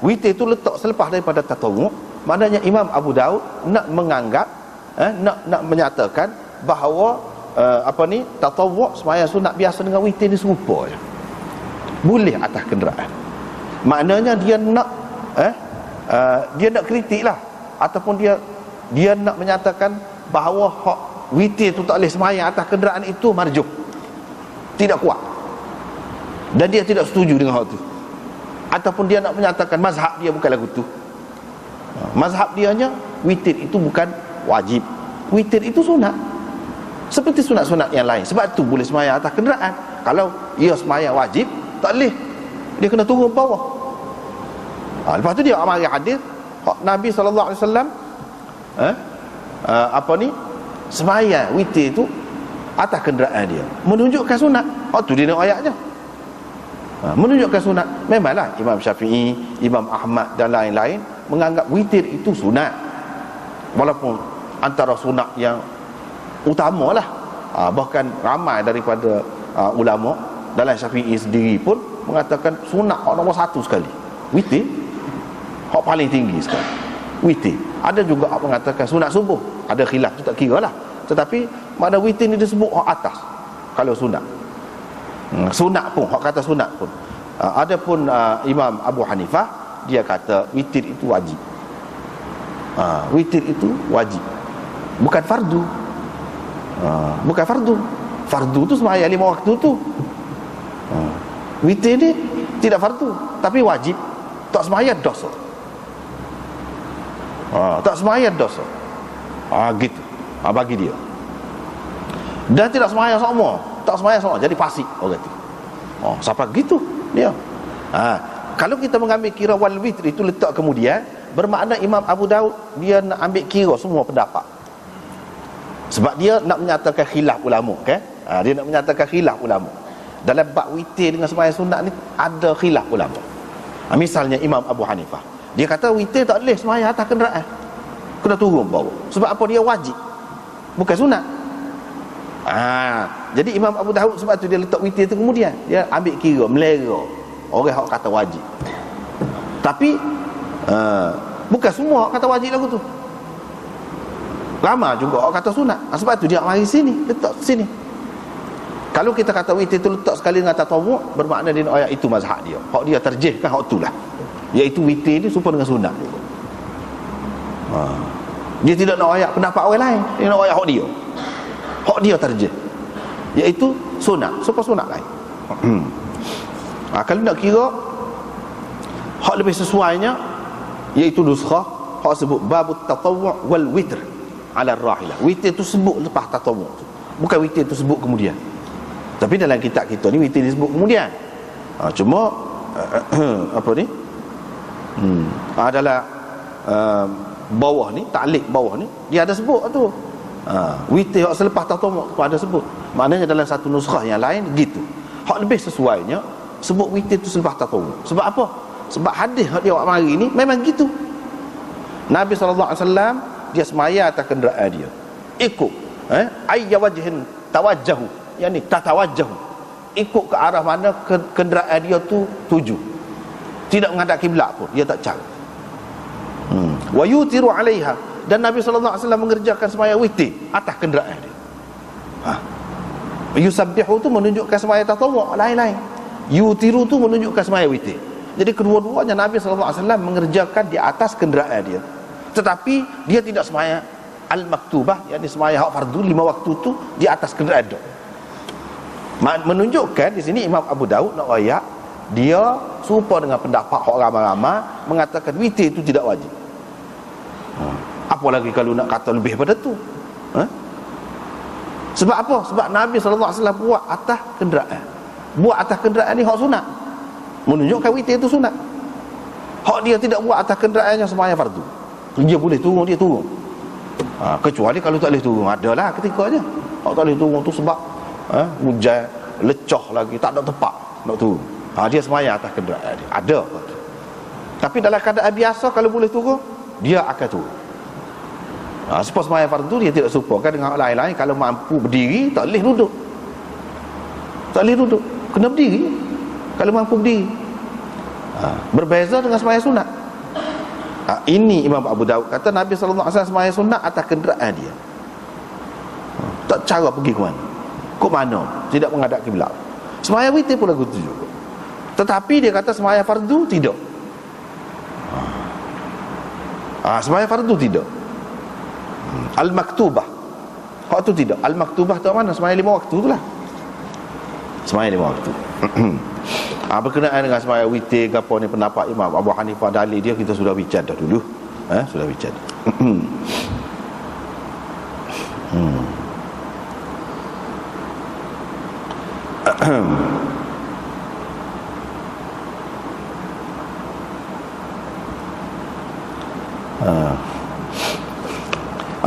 witir itu letak selepas daripada tatawwu', maknanya Imam Abu Daud nak menganggap nak menyatakan bahawa tatawwu' semaya sunat biasa dengan witir ni serupa je. Boleh atas kenderaan. Maknanya dia nak dia nak kritik lah, ataupun dia nak menyatakan bahawa hak witir tu tak boleh semaya atas kenderaan itu marjuh, tidak kuat, dan dia tidak setuju dengan hal tu. Ataupun dia nak menyatakan mazhab dia bukan lagu tu. Mazhab dianya witir itu bukan wajib, witir itu sunat seperti sunat-sunat yang lain. Sebab tu boleh semaya atas kenderaan. Kalau ia semaya wajib tak boleh, dia kena turun bawah. Lepas tu dia amari hadis Nabi sallallahu alaihi wasallam semaya witir itu atas kenderaan dia, menunjukkan sunat. Tu dia nak ayatnya. Menunjukkan sunat. Memanglah Imam Syafi'i, Imam Ahmad dan lain-lain menganggap witir itu sunat, walaupun antara sunat yang utamalah. Bahkan ramai daripada ulama dalam Syafi'i sendiri pun mengatakan sunat nombor 1 sekali witir, hak paling tinggi sekali witir. Ada juga mengatakan sunat subuh, ada khilaf tu, tak kira lah. Tetapi mana witir ni disebut hak atas kalau sunat. Sunat pun, hak kata sunat pun. Adapun Imam Abu Hanifah, dia kata witir itu wajib. Witir itu wajib, bukan fardu. Bukan fardu. Fardu tu semaya 5 waktu tu. Witir ni tidak fardu, tapi wajib. Tak semaya dosa. Tak semaya dosa. Gitu. Bagi dia. Dan tidak semaya sama. Tak semaya sama, jadi fasik orang tu. Sampai gitu dia. Kalau kita mengambil kira wal witr itu letak kemudian, bermakna Imam Abu Daud dia nak ambil kira semua pendapat. Sebab dia nak menyatakan khilaf ulama, kan? Dia nak menyatakan khilaf ulama. Dalam bab witir dengan sembahyang sunat ni ada khilaf ulama. Misalnya Imam Abu Hanifah, dia kata witir tak boleh sembahyang atas kenderaan, kena turun bawah. Sebab apa? Dia wajib, bukan sunat. Jadi Imam Abu Daud sebab tu dia letak witir tu kemudian. Dia ambil kira, melera orang hak kata wajib. Tapi bukan semua hak kata wajib lagu tu. Lama juga hak kata sunat. Sebab tu dia mari sini, letak sini. Kalau kita kata witir tu letak sekali dengan tatawwu', bermakna dia nak ayat itu mazhab dia. Hak dia terjihkan hak itulah. Iaitu witir ni serupa dengan sunat juga. Dia tidak nak ayat pendapat orang lain, dia nak ayat hak dia. Hak dia terjih, iaitu sunat, serupa sunat lain. Kalau nak kira hak lebih sesuainya, iaitu nuskhah hak sebut babut tatawwu' wal witr ala rahilah. Witir tu sebut lepas tatawwu', bukan witir tu sebut kemudian. Tapi dalam kitab kita ni witir disebut kemudian. Cuma apa ni? Adalah bawah ni, ta'liq bawah ni dia ada sebut tu. Witir hak selepas tatawwu' tu ada sebut. Maknanya dalam satu nuskhah yang lain gitu. Hak lebih sesuainya sebut witir tu selepas tatawwu'. Sebab apa? Sebab hadis hak dia awak mari ni memang gitu. Nabi SAW dia semaya atas kenderaan dia. Ikut ayya wajhin tawajjahu, yakni tatawajjahu. Ikut ke arah mana kenderaan dia tu tuju. Tidak menghadap kiblat pun, dia tak cara. Wa yutiru 'alaiha, dan Nabi SAW mengerjakan semaya witir atas kenderaan dia. Yusabbihu tu menunjukkan semaya tatawwu' lain-lain. Yutiru tu menunjukkan semaya witir. Jadi kedua-duanya Nabi SAW mengerjakan di atas kenderaan dia. Tetapi dia tidak semaya al-maktubah, yakni semaya hak fardu 5 waktu tu di atas kenderaan dia. Menunjukkan di sini Imam Abu Daud nak ayat dia serupa dengan pendapat hak ramai-ramai mengatakan witir itu tidak wajib. Apa lagi kalau nak kata lebih pada tu? Sebab apa? Sebab Nabi SAW buat atas kenderaan. Buat atas kenderaan ni hak sunat, menunjukkan witir itu sunat. Hak dia tidak buat atas kenderaannya sembahyang fardu, dia boleh turun, dia turun. Kecuali kalau tak boleh turun, adalah ketikanya hak tak boleh turun tu sebab hujan, lecah lagi, tak ada tempat nak turun. Dia sembahyang atas kenderaan dia, ada. Tapi dalam keadaan biasa kalau boleh turun, dia akan turun. Sebab sembahyang fardu dia tidak serupakan dengan hak lain-lain. Kalau mampu berdiri, tak boleh duduk. Tak boleh duduk, kena berdiri kalau mampu berdiri. Berbeza dengan sembahyang sunat. Ini Imam Abu Daud kata Nabi SAW sembahyang sunat atas kenderaan dia. Tak cara pergi ke mana, kok mana, tidak menghadap kiblat. Sembahyang witir pun lagu tu juga. Tetapi dia kata sembahyang fardu tidak. Sembahyang fardu tidak. Al-maktubah hak tu tidak. Al-maktubah tu mana? Sembahyang 5 waktu tu lah. Sembahyang 5 waktu. Berkenaan dengan sembahyang witir ke apa ni, pendapat Imam Abu Hanifah, dalil dia kita sudah bincang dah dulu. Sudah bincang.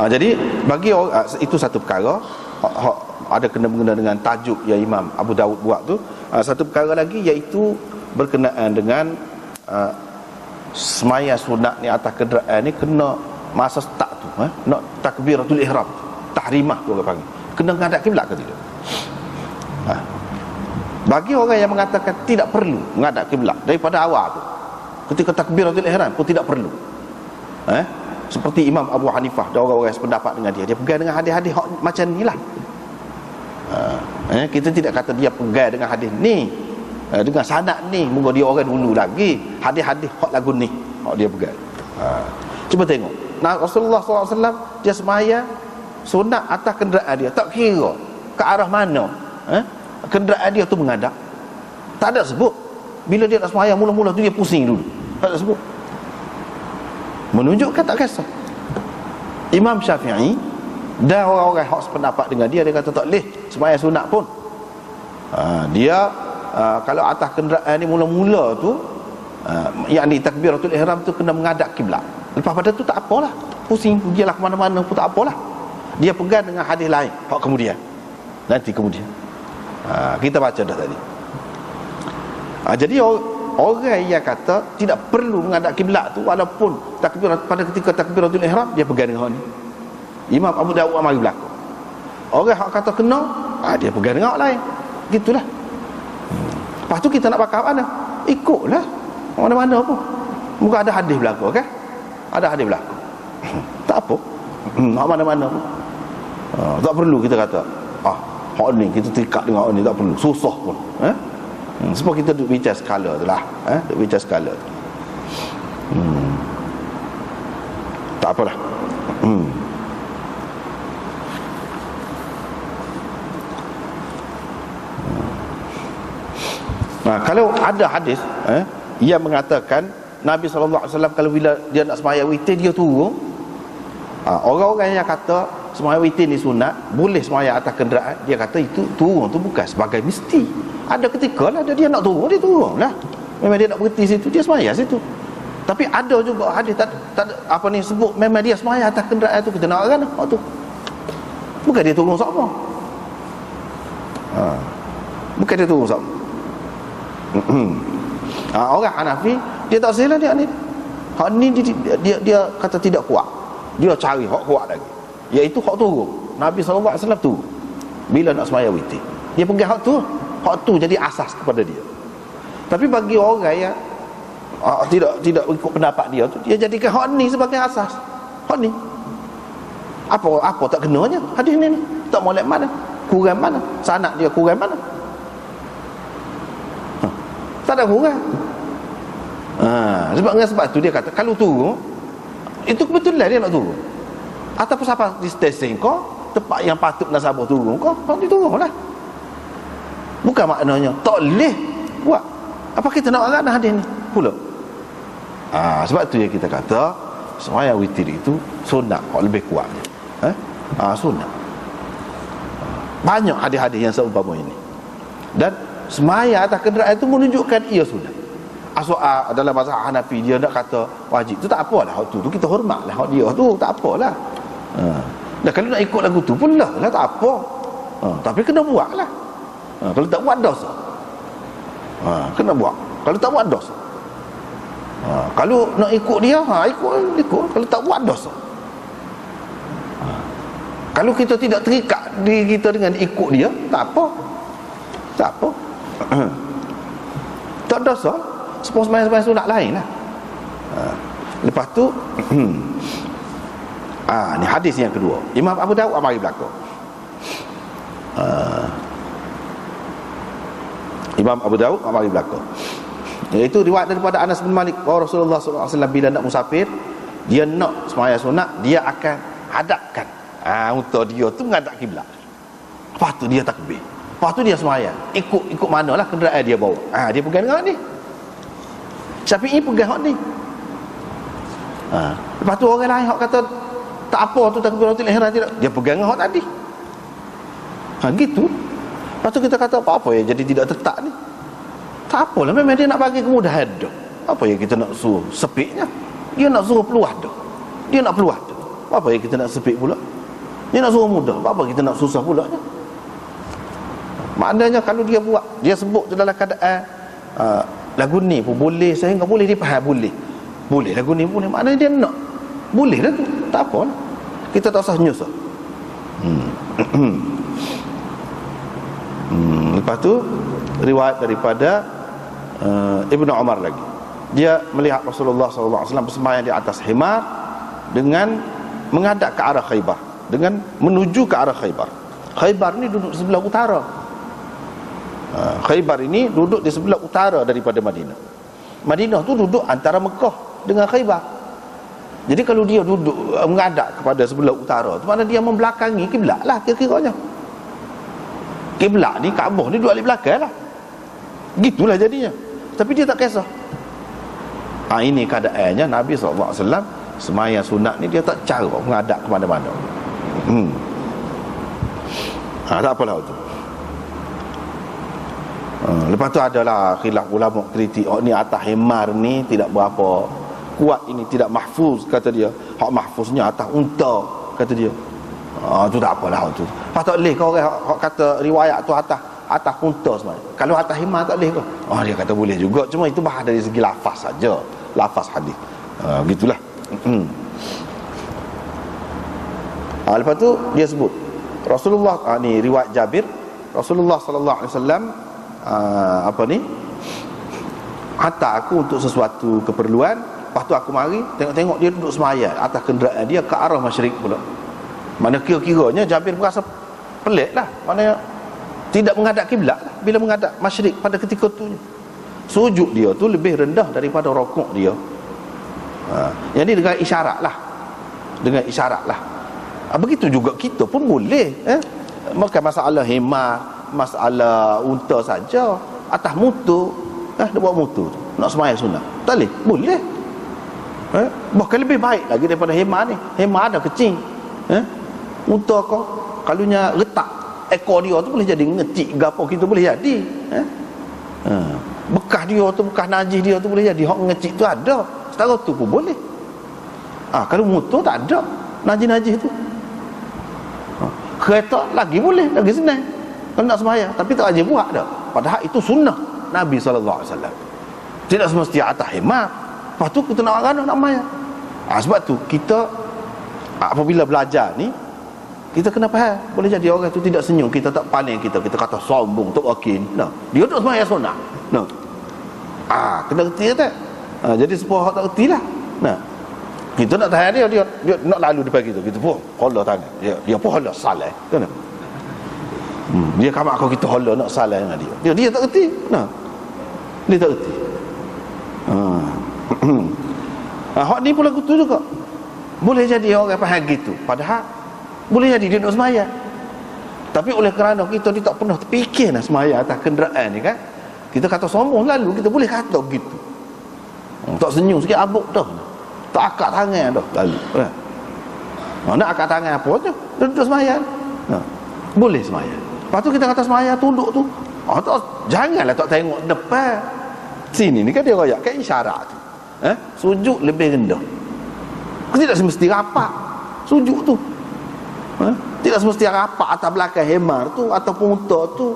Jadi bagi orang, itu satu perkara ada kena-mengena dengan tajuk yang Imam Abu Daud buat tu. Satu perkara lagi iaitu berkenaan dengan semaya sunat ni atas kenderaan ni kena masa start tu, nak takbiratul ihram, tahrimah tu orang panggil, kena menghadap kiblat ke tidak? Bagi orang yang mengatakan tidak perlu menghadap kiblat daripada awal tu, ketika takbiratul ihram pun tidak perlu, seperti Imam Abu Hanifah dan orang-orang yang sependapat dengan dia pegang dengan hadis-hadis macam ni lah. Kita tidak kata dia pegang dengan hadis ni, dengan sanad ni, moga dia orang dulu lagi, hadis-hadis hak lagu ni hak dia pegang. Cuba tengok Rasulullah SAW dia semaya sunat atas kenderaan dia, tak kira ke arah mana kenderaan dia tu menghadap, tak ada sebut. Bila dia nak semaya mula-mula tu dia pusing dulu, tak ada sebut. Menunjukkan tak kisah. Imam Syafi'i dan orang-orang hak sependapat dengan dia, dia kata tak boleh sembahyang sunat pun. Dia kalau atas kenderaan ni mula-mula tu yakni takbiratul ihram tu kena menghadap kiblat. Lepas pada tu tak apalah, pusing pergilah ke mana-mana pun tak apalah. Dia pegang dengan hadis lain hak kemudian, nanti kemudian kita baca dah tadi. Jadi orang yang kata tidak perlu menghadap kiblat tu walaupun pada ketika takbiratul ihram dia pegang dengan ni, Imam Abu Daud mari belakang. Orang hak kata kena, dia pegang dengan orang lain. Gitulah. Lepas tu kita nak pakai mana? Ikutlah mana-mana pun. Bukan ada hadis berlaku kan? Ada hadis berlaku. Tak apa. Hak mana-mana pun. Tak perlu kita kata hak ni kita terikat dengan hak ni, tak perlu. Susah pun. Sebab kita duduk bincang skala tu lah. Duduk bincang skala tu. Tak apalah. Kalau ada hadis yang mengatakan Nabi SAW kalau bila dia nak sembahyang witir dia turun, orang-orang yang kata sembahyang witir ni sunat, boleh sembahyang atas kenderaan, dia kata itu turun tu bukan sebagai mesti. Ada ketika lah dia nak turun, dia turun lah. Memang dia nak berhenti situ, dia sembahyang situ. Tapi ada juga hadis tak apa ni sebut memang dia sembahyang atas kenderaan tu, kita nak kan tu. Bukan dia turun sama. Bukan dia turun sama. Orang Hanafi dia tak salah dia ni. Hak ni dia kata tidak kuat. Dia cari hak kuat lagi. Iaitu hak turun. Nabi SAW tu bila nak sembahyang witir, dia pegang hak tu. Hak tu jadi asas kepada dia. Tapi bagi orang yang tidak ikut pendapat dia tu, dia jadikan hak ni sebagai asas. Hak ni. Apa tak kenanya hadis ni? Tak molek mana? Kurang mana? Sanad dia kurang mana? Tak ada kurang. Sebab tu dia kata kalau turun itu kebetulan dia nak turun. Ataupun siapa di stesen kau tempat yang patut nasabah turun kau dia turun lah. Bukan maknanya tak boleh buat. Apa kita nak arah hadis ni pula? Sebab tu yang kita kata sembahyang witir itu sunat lebih kuat. Sunat. Banyak hadis-hadis yang seumpama ini. Dan sembahyang atas kenderaan itu menunjukkan ia sunat. Dalam mazhab Hanafi dia nak kata wajib tu tak apalah, hak tu kita hormatlah hak dia tu, tak apalah. Dan kalau nak ikut lagu tu pun lah tak apa. Tapi kena buatlah. Kalau tak buat dosa. Kena buat. Kalau tak buat dosa. Kalau nak ikut dia, ikut. Kalau tak buat dosa. Kalau kita tidak terikat diri kita dengan ikut dia, tak apa. Tak apa. Tak dosa. Sembahyang sunat lain lah. Lepas tu ni hadis yang kedua. Imam Abu Daud mari belakang. Imam Abu Daud mari belakang. Iaitu riwayat daripada Anas bin Malik bahawa Rasulullah SAW bila nak musafir, dia nak sembahyang sunat, dia akan hadapkan untuk dia tu menghadap kiblat. Lepas tu dia takbir. Lepas tu dia sembahyang. Ikut manalah kenderaan dia bawa. Dia pegang dengan ni. Syafi'i pegang hak ni. Lepas tu orang lain hak kata tak apa tu takbiratul ihram tidak, dia pegang hak tadi. Gitu. Lepas tu kita kata apa ya jadi tidak tetap ni. Tak apalah, memang dia nak bagi kemudahan dah. Apa yang kita nak suruh sepiknya? Dia nak suruh peluah dah. Dia nak peluah dah. Apa yang kita nak sepik pula? Dia nak suruh mudah. Apa kita nak susah pula? Maknanya kalau dia buat, dia sebut dalam keadaan lagu ni pun boleh, sehingga boleh dipaham, boleh lagu ni boleh, maknanya dia nak boleh dah tu, tak apa lah. Kita tak usah nyusah. Lepas tu riwayat daripada Ibnu Umar lagi, dia melihat Rasulullah SAW bersembahyang di atas himar dengan menghadap ke arah Khaybar, dengan menuju ke arah Khaybar. Khaybar ni duduk di sebelah utara. Khaybar ini duduk di sebelah utara daripada Madinah. Madinah tu duduk antara Mekah dengan Khaybar. Jadi kalau dia duduk menghadap kepada sebelah utara, tu maknanya dia membelakangi kiblat lah kira-kiranya. Kiblat ni, Kaabah ni duduk di belakang lah. Gitulah jadinya. Tapi dia tak kisah. Ini keadaannya Nabi SAW sembahyang sunat ni dia tak cara menghadap ke mana-mana. Tak apalah tu. Lepas tu adalah khilaf ulama kritik, ni atas himar ni tidak berapa kuat, ini tidak mahfuz kata dia. Hak mahfuznya atas unta kata dia. Tu tak apalah tu. Pas tak boleh kau orang hak kata riwayat tu atas unta sebenarnya. Kalau atas himar tak boleh ke? Dia kata boleh juga, cuma itu bahas dari segi lafaz saja, lafaz hadis. Gitulah. Lepas tu dia sebut Rasulullah, ni riwayat Jabir, Rasulullah sallallahu alaihi wasallam hantar aku untuk sesuatu keperluan. Lepas tu aku mari tengok-tengok dia duduk semaya atas kenderaan dia ke arah masyrik pula. Mana kira-kiranya Jabir berasa pelik lah, mana tidak menghadap kiblat lah bila menghadap masyrik pada ketika tu. Sujud dia tu lebih rendah daripada rokok dia. Jadi dengan isyarat lah, dengan isyarat lah. Begitu juga kita pun boleh, bukan masalah hemar, masalah unta saja. Atas motor, dia buat motor tu nak sembahyang sunat, tak boleh. Bahkan lebih baik lagi daripada hemar ni. Hemar ada kecil, unta kau kalunya retak ekor dia tu boleh jadi ngecik gapo kita boleh jadi. Bekas dia tu, bekas najis dia tu boleh jadi hok ngecik tu ada. Setara tu pun boleh. Kalau motor tak ada najis-najis tu. Kereta lagi boleh, lagi senang kalau nak sembahyang, tapi tak wajib buat dah. Padahal itu sunnah Nabi sallallahu alaihi wasallam. Tidak semestinya atas hemar. Lepas tu kita nak orang nak sembahyang. Sebab tu kita apabila belajar ni, kita kena faham. Boleh jadi orang tu tidak senyum, kita tak pandang, kita kata sombong, tak okey. Nah, dia tak sembahyang sunat. Nah. Kena reti tak? Jadi sebuah hak tak reti lah. Nah. Kita nak tahan dia nak lalu depan kita pun hola tangan. Dia pun hola salah. Kan? Dia kamak kau kita hola nak salah dengan dia. Dia tak reti. Nah. Dia tak reti. Hak ni pun lagu tu juga. Boleh jadi orang faham gitu. Padahal boleh jadi dia nak sembahyang. Tapi oleh kerana kita ni tak pernah terfikir nak sembahyang atas kenderaan ni kan, kita kata sombong lalu, kita boleh kata begitu. Tak senyum sikit abuk dah. Tak akak tangan dah lalu. Nak akak tangan apa je? Duduk sembahyang. Boleh sembahyang. Lepas tu kita kata sembahyang tunduk tu. Janganlah tak tengok depan. Sini ni kan dia royak kan isyarat tu. Sujud lebih rendah. Tidak semesti rapat sujud tu. Tidak semesti rapat atas belakang hemar tu ataupun motor tu,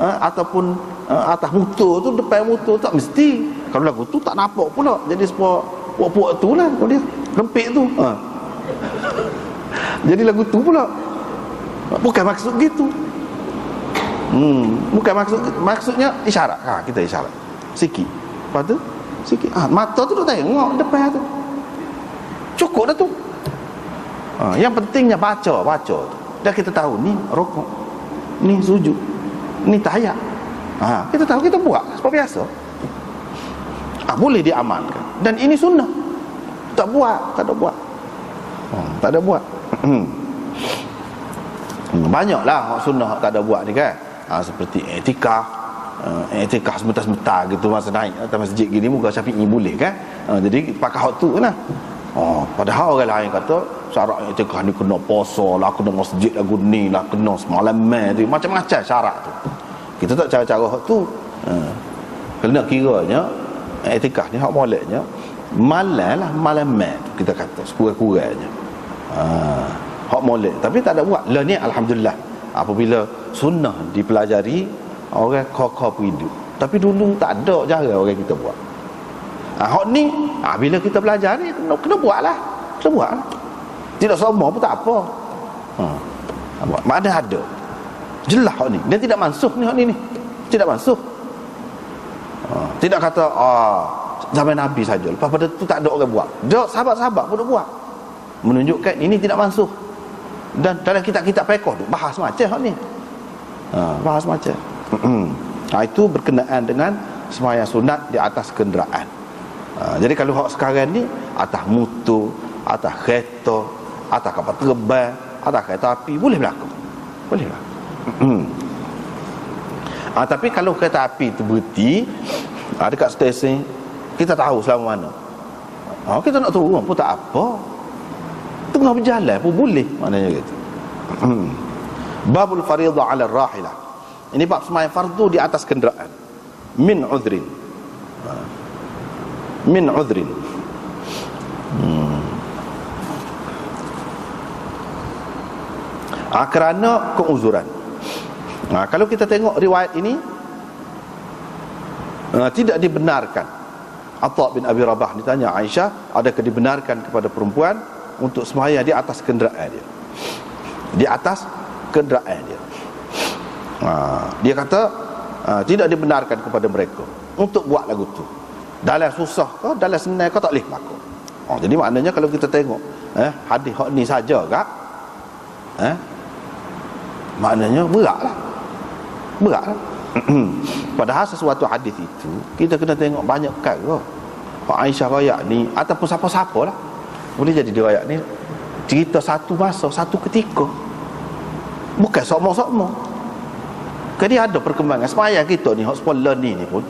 ataupun atas motor tu, depan motor, tak mesti. Kalau lagu tu tak nampak pula, jadi sebuah puak-puak tu lah dia rempik tu. Jadi lagu tu pula. Bukan maksud gitu. Bukan maksudnya isyarat. Kita isyarat sikit. Lepas tu sikit. Mata tu tak tengok depan tu. Cukup dah tu. Yang pentingnya baca tu. Dan kita tahu ni rokok, ni sujud, ni tahiyat. Kita tahu, kita buat seperti biasa. Boleh diamalkan. Dan ini sunnah. Tak ada buat. Banyaklah sunnah tak ada buat ni kan. Seperti etikaf sebentar-sebentar gitu masa naik atas masjid gini, muka Syafi'i boleh kan. Jadi pakai hak tu kan. Padahal orang lain kata syarat etikaf ni kena puasa lah, kena masjid lagu ni lah, kena semalam tu, macam-macam syarat tu. Kita tak cara-cara hak tu. Kena kiranya etikaf ni hak moleknya malam tu kita kata sekurang-kurangnya. Hak molek tapi tak ada buat. Lah ni alhamdulillah apabila sunnah dipelajari orang kokoh hidup. Tapi dulu tak ada cara orang kita buat. Hak ni bila kita belajar ni kena buatlah. Tidak semua pun tak apa. Mana ada. Jelas hak ni. Dia tidak mansuh ni hak ni. Tidak mansuh. Tidak kata zaman Nabi saja. Lepas pada tu tak ada orang buat. Dia sahabat-sahabat pun buat. Menunjukkan ini tidak mansuh. Dan dalam kitab-kitab fiqh tu bahas macam hak ni. Bahas macam. Itu berkenaan dengan sembahyang sunat di atas kenderaan. Jadi kalau hak sekarang ni atas motor, atas kereta, atas kapal terbang, atas kereta api boleh berlaku. Boleh lah. Tapi kalau kereta api tu berhenti dekat stesen, kita tahu selama mana. Kita nak turun pun tak apa. Tengah berjalan pun boleh, maknanya gitu. Babul fariḍah 'ala ar-rahilah. Ini bab sembahyang fardu di atas kenderaan. Min udhrin. Kerana keuzuran. Kalau kita tengok riwayat ini, tidak dibenarkan. Atha bin Abi Rabah ditanya Aisyah, adakah dibenarkan kepada perempuan untuk sembahyang di atas kenderaan dia? Di atas kenderaan dia. Dia kata tidak dibenarkan kepada mereka untuk buat lagu tu. Dalam susah kau, dalam senang kau tak boleh berlaku. Jadi maknanya kalau kita tengok hadis hak ni saja kak, maknanya beratlah. Padahal sesuatu hadis itu kita kena tengok banyak perkara. Hak Aisyah royak ni ataupun siapa-siapa lah boleh jadi riwayat ni cerita satu masa, satu ketika, bukan sokmo-sokmo. Jadi ada perkembangan semaya kita ni, hak spoiler ni pun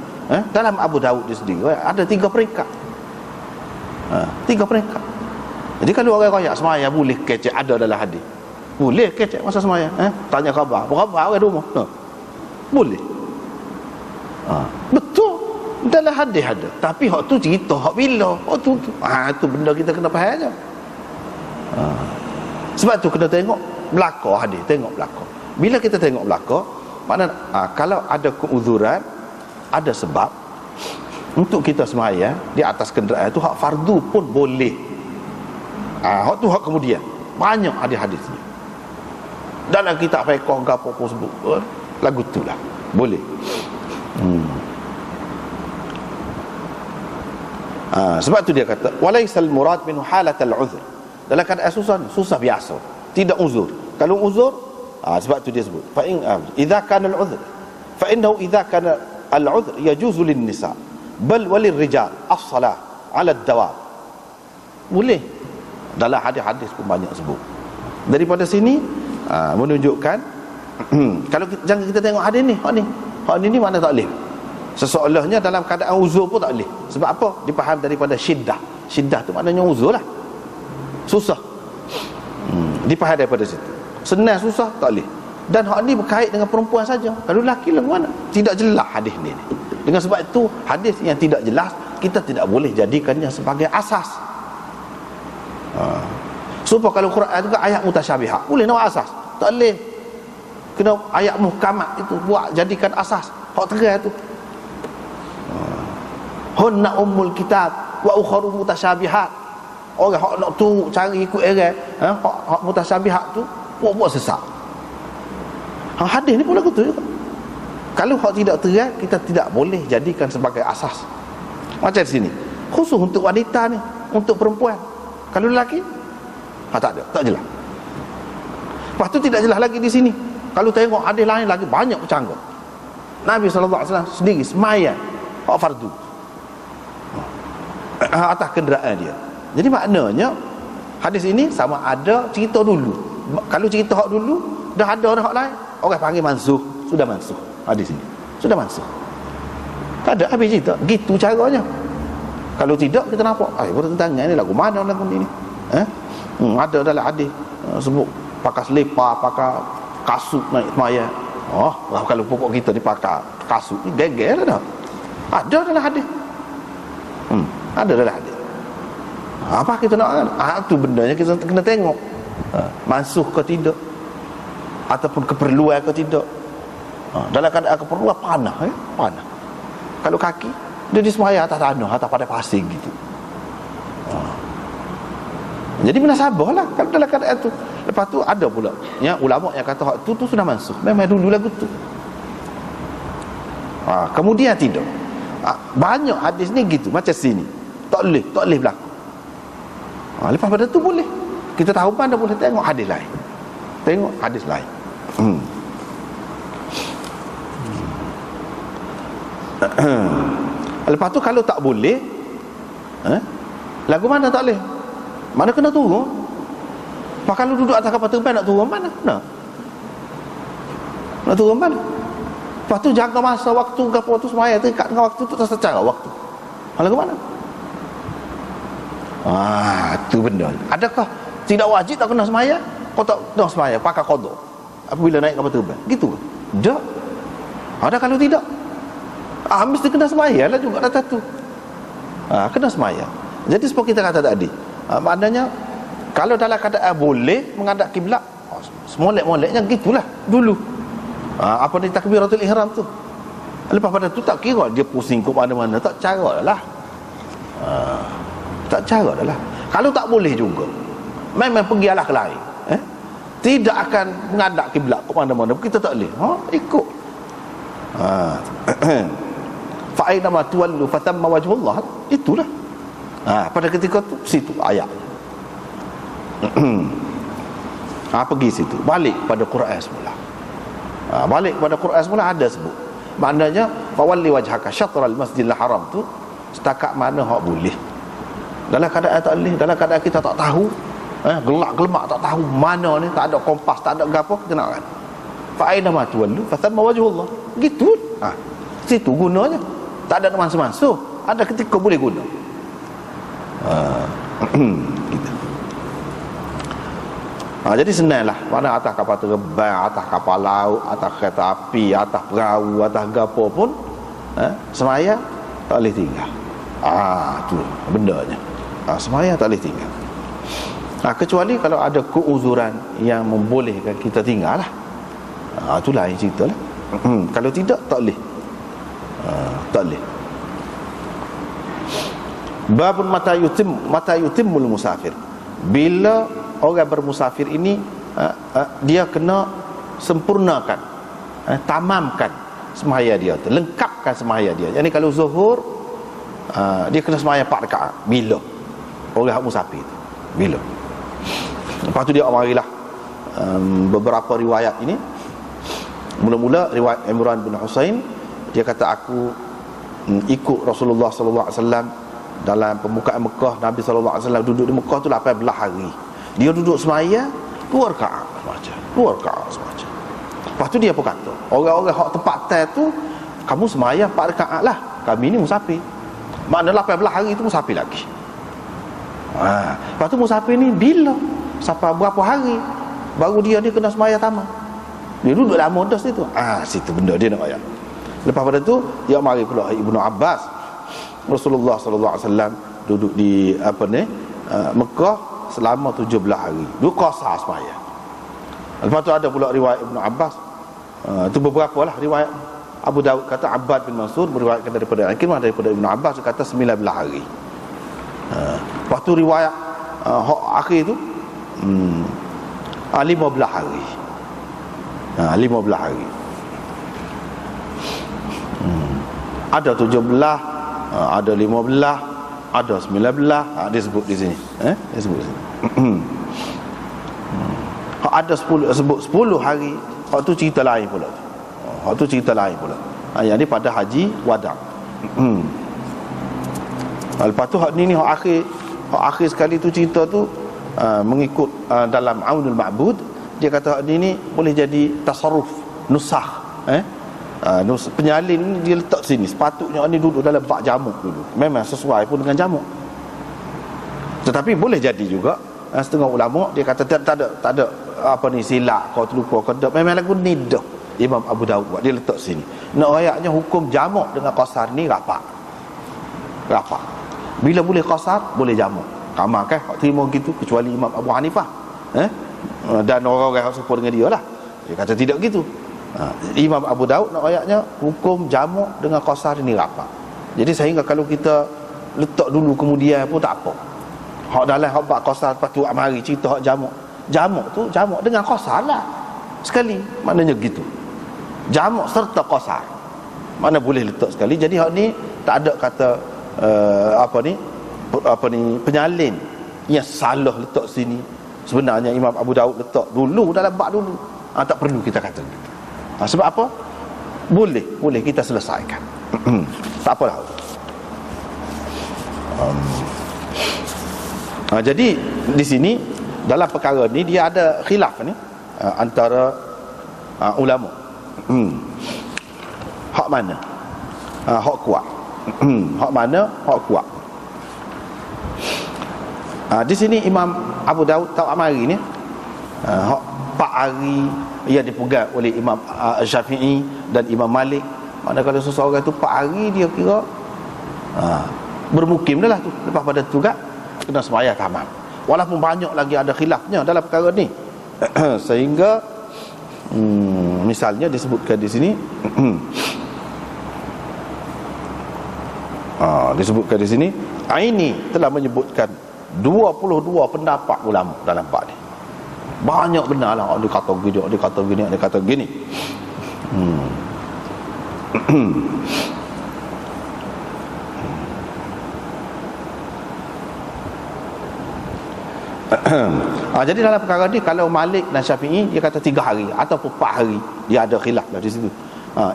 dalam Abu Daud dia sendiri ada 3 peringkat. 3 peringkat. Jadi kalau orang royak semaya boleh kecek, ada dalam hadis. Boleh kecek masa semaya. Tanya khabar, berapa orang di rumah? Boleh. Betul. Dalam hadis ada. Tapi hak tu cerita hak bila. Tu benda kita kena fahamnya. Sebab tu kena tengok belakang hadis, tengok belakang. Bila kita tengok belakang, makna kalau ada keuzuran, ada sebab untuk kita sembahyang di atas kenderaan tu, hak fardu pun boleh. Hak tu hak kemudian banyak hadis-hadisnya. Dalam kitab fiqh gapo pun sebut lagu tu lah boleh. Sebab tu dia kata walaisal murad min halatal uzr. Dalam keadaan susah biasa, tidak uzur. Kalau uzur, sebab tu dia sebut fa in idza kana al uzr fa innahu idza kana al uzr yajuzu lin nisa bal walil rijal as-salah ala ad-dawab. Boleh. Dalam hadis-hadis pun banyak sebut. Daripada sini menunjukkan kalau jangan kita tengok hadis ni, hak ni mana tak boleh. Seseolahnya dalam keadaan uzur pun tak boleh. Sebab apa? Dipaham daripada syiddah. Syiddah tu maknanya uzur lah, susah. Dipaham daripada situ. Senang susah tak boleh. Dan hak ni berkait dengan perempuan saja. Kalau lelaki lah mana? Tidak jelas hadis ni. Dengan sebab itu hadis yang tidak jelas kita tidak boleh jadikannya sebagai asas. Supaya kalau Quran itu kan ayat mutasyabihat, boleh nak asas? Tak boleh. Kena ayat muhkamat itu buat jadikan asas. Hak terang tu. Hunna ummul kitab wa ukharu mutasyabihat. Orang hak nak turut cari ikut orang, hak mutasyabihat tu buat sesat. Hadis ni pun lagu tu juga. Kalau hak tidak terang, kita tidak boleh jadikan sebagai asas. Macam di sini, khusus untuk wanita ni, untuk perempuan. Kalau lelaki, tak ada, tak jelas. Lepas tu tidak jelas lagi di sini. Kalau tengok hadis lain lagi banyak bercanggah. Nabi SAW sendiri sembahyang hak fardu atas kenderaan dia. Jadi maknanya hadis ini sama ada cerita dulu. Kalau cerita hak dulu dah ada orang hak lain, orang panggil mansuh, sudah mansuh. Hadis ini sudah mansuh. Tak ada habis cerita. Gitu caranya. Kalau tidak kita nampak bertentangan ni lagu mana lagu ni. Ada dalam hadis sebut pakai selipar, pakai kasut naik sembahyang. Kalau pokok kita dipakai kasut ni geger dah. Ada dalam hadis. Ada dalam hadis. Apa kita nak tu bendanya kita kena tengok. Mansuh ke tidak, ataupun keperluan ke tidak. Dalam keadaan keperluan panah, panah. Kalau kaki dia disembahyang atas tanah, atas pada pasir gitu. Jadi munasabahlah kalau dalam keadaan tu. Lepas tu ada pula ulama yang kata hak tu sudah mansuh. Memang dulu lagu tu. Kemudian tidak. Banyak hadis ni gitu macam sini. Tak boleh berlaku. Lepas pada tu boleh. Kita tahu mana boleh tengok hadis lain. Tengok hadis lain. Lepas tu kalau tak boleh, lagu mana tak boleh? Mana kena turun? Pak kalau duduk atas kapal terbang nak turun mana? Nak turun mana? Lepas tu jaga masa waktu kapal tu semaya terikat dengan waktu tu secara waktu. Lagu mana? Tu benda. Adakah tidak wajib tak kena semaya? Kau tak kena semaya pakai qada apabila naik kapal terbang? Gitu ke? Tak. Ada kalau tidak. Mesti kena semaya lah juga atas tu. Kena semaya. Jadi seperti kita kata tadi, maknanya kalau dalam keadaan boleh menghadap kiblat, semolek-moleknya gitulah dulu. Apa ni takbiratul ihram tu. Lepas pada tu tak kira dia pusing ke mana-mana, tak cara lah. Tak cara dah lah. Kalau tak boleh juga, memang pergilah ke lain. tidak akan menghadap kiblat ke mana-mana, kita tak boleh. Ikut. Fa aina ma tuwallu fatamma wajhullah. Itulah. Pada ketika tu situ ayat. Pergi situ, balik pada Quran semula. Balik pada Quran semula ada sebut. Maknanya fawalli wajhaka syatral masjidil haram tu setakat mana hak boleh. Dalam keadaan tak boleh, dalam keadaan kita tak tahu, gelak-gelemak tak tahu mana ni, tak ada kompas, tak ada gapo, kita nak kan. Fa aina ma tuwallu fatamma wajhullah. Gitu. Situ gunanya. Tak ada mansu-mansu, ada ketika boleh guna. Gitu. Jadi senanglah. Mana atas kapal terbang, atas kapal laut, atas kereta api, atas perahu, atas gapo pun semaya tak boleh tinggal. Tu bendanya. Semaya tak boleh tinggal. Kecuali kalau ada keuzuran yang membolehkan kita tinggal lah. Itulah yang cerita lah. Kalau tidak, tak boleh. Tak boleh. Babun mata yutimul musafir. Bila orang bermusafir ini dia kena sempurnakan, tamamkan semaya dia tu, lengkapkan semaya dia. Jadi kalau zuhur dia kena semaya 4 rakaat. Bila orang musafir tu, bila? Lepas tu dia marilah beberapa riwayat ini. Mula-mula riwayat Imran bin Husain, dia kata aku ikut Rasulullah sallallahu alaihi wasallam dalam pembukaan Mekah. Nabi sallallahu alaihi wasallam duduk di Mekah tu 18 hari. Dia duduk semaya 2 rakaat semacam. 2 rakaat semacam. Lepas tu dia pun kata, orang-orang hak tempatan tu, kamu semaya 4 rakaat lah. Kami ni musafir. Maknanya 18 hari tu musafir lagi. Lepas tu musafir ni bila? Sampai berapa hari baru dia kena semaya tamam. Dia duduk lama dah situ. Situ benda dia nak ayat. Lepas pada tu dia mari pula Ibnu Abbas. Rasulullah sallallahu alaihi wasallam duduk di Mekah selama 17 hari. Dia qasar semaya. Lepas tu ada pula riwayat Ibnu Abbas. Itu beberapa lah riwayat. Abu Daud kata Abbad bin Mansur meriwayatkan daripada Ikrimah daripada Ibnu Abbas, dia kata 19 hari. Lepas tu riwayat akhir tu 15 hari. 15 hari. Ada 17, ada 15, ada 19, dia sebut di sini. Dia sebut di sini. Ada 10, sebut 10 hari. Hak tu cerita lain pula. Hak tu cerita lain pula. Yang ni pada haji wada'. Lepas tu hak ni hak akhir sekali tu cerita tu mengikut dalam Aunul Ma'bud, dia kata hak ni boleh jadi tasarruf, nusakh. Penyalin ni dia letak sini. Sepatutnya ni duduk dalam bak jamuk dulu. Memang sesuai pun dengan jamuk. Tetapi boleh jadi juga setengah ulama dia kata tak ada silap kau terlupa kau tak. Memang lagu ni dah Imam Abu Daud buat, dia letak sini. Nak ayatnya hukum jamuk dengan qasar ni rapat. Bila boleh qasar, boleh jamuk. Ramai kan hak terima gitu, kecuali Imam Abu Hanifah. Dan orang-orang yang serupa dengan dia lah. Dia kata tidak gitu. Imam Abu Daud nak ayatnya hukum jamuk dengan qasar ni rapat. Jadi sehingga kalau kita letak dulu kemudian pun tak apa. Hak dalam hak bab qasar lepas tu mari cerita hak jamuk. Jamuk tu jamuk dengan qasar lah. Sekali, maknanya gitu. Jamuk serta qasar. Mana boleh letak sekali. Jadi hak ni tak ada kata penyalin yang salah letak sini. Sebenarnya Imam Abu Daud letak dulu dalam bab dulu. Tak perlu kita kata gitu. Sebab apa? Boleh kita selesaikan. Tak apalah. Jadi di sini dalam perkara ni dia ada khilaf ni antara ulama. Hak mana? Hak kuat. Hak mana? Hak kuat. Di sini Imam Abu Daud tak amari ni. Hak 4 hari ia dipegang oleh Imam Syafi'i dan Imam Malik. Mana kalau seseorang tu 4 hari dia kira bermukim dah lah tu. Lepas pada tu kan kena sembahyang tamam. Walaupun banyak lagi ada khilafnya dalam perkara ni. Sehingga misalnya disebutkan di sini disebutkan di sini Aini telah menyebutkan 22 pendapat ulama dalam bab ni. Banyak benar lah. Dia kata gini, dia kata gini, dia kata gini. Jadi dalam perkara ni, kalau Malik dan Syafi'i dia kata 3 hari ataupun 4 hari, dia ada khilaf lah di situ.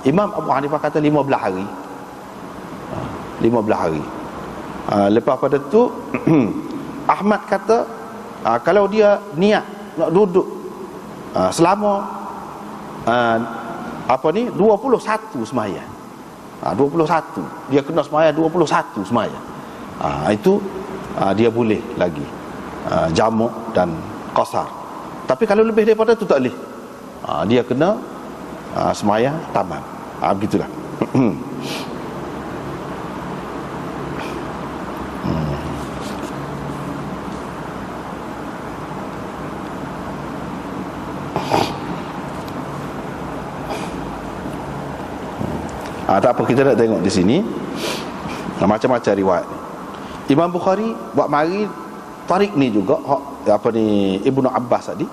Imam Abu Hanifah kata 15 hari. 15 hari. Lepas pada tu Ahmad kata kalau dia niat nak duduk selama 21 sembahyang. 21 dia kena sembahyang 21 sembahyang. Itu dia boleh lagi jamak dan qasar. Tapi kalau lebih daripada tu tak boleh. Dia kena sembahyang tamam. Begitulah. Tak apa, kita nak tengok di sini macam-macam riwayat ni. Imam Bukhari buat mari tarik ni juga Ibnu Abbas tadi,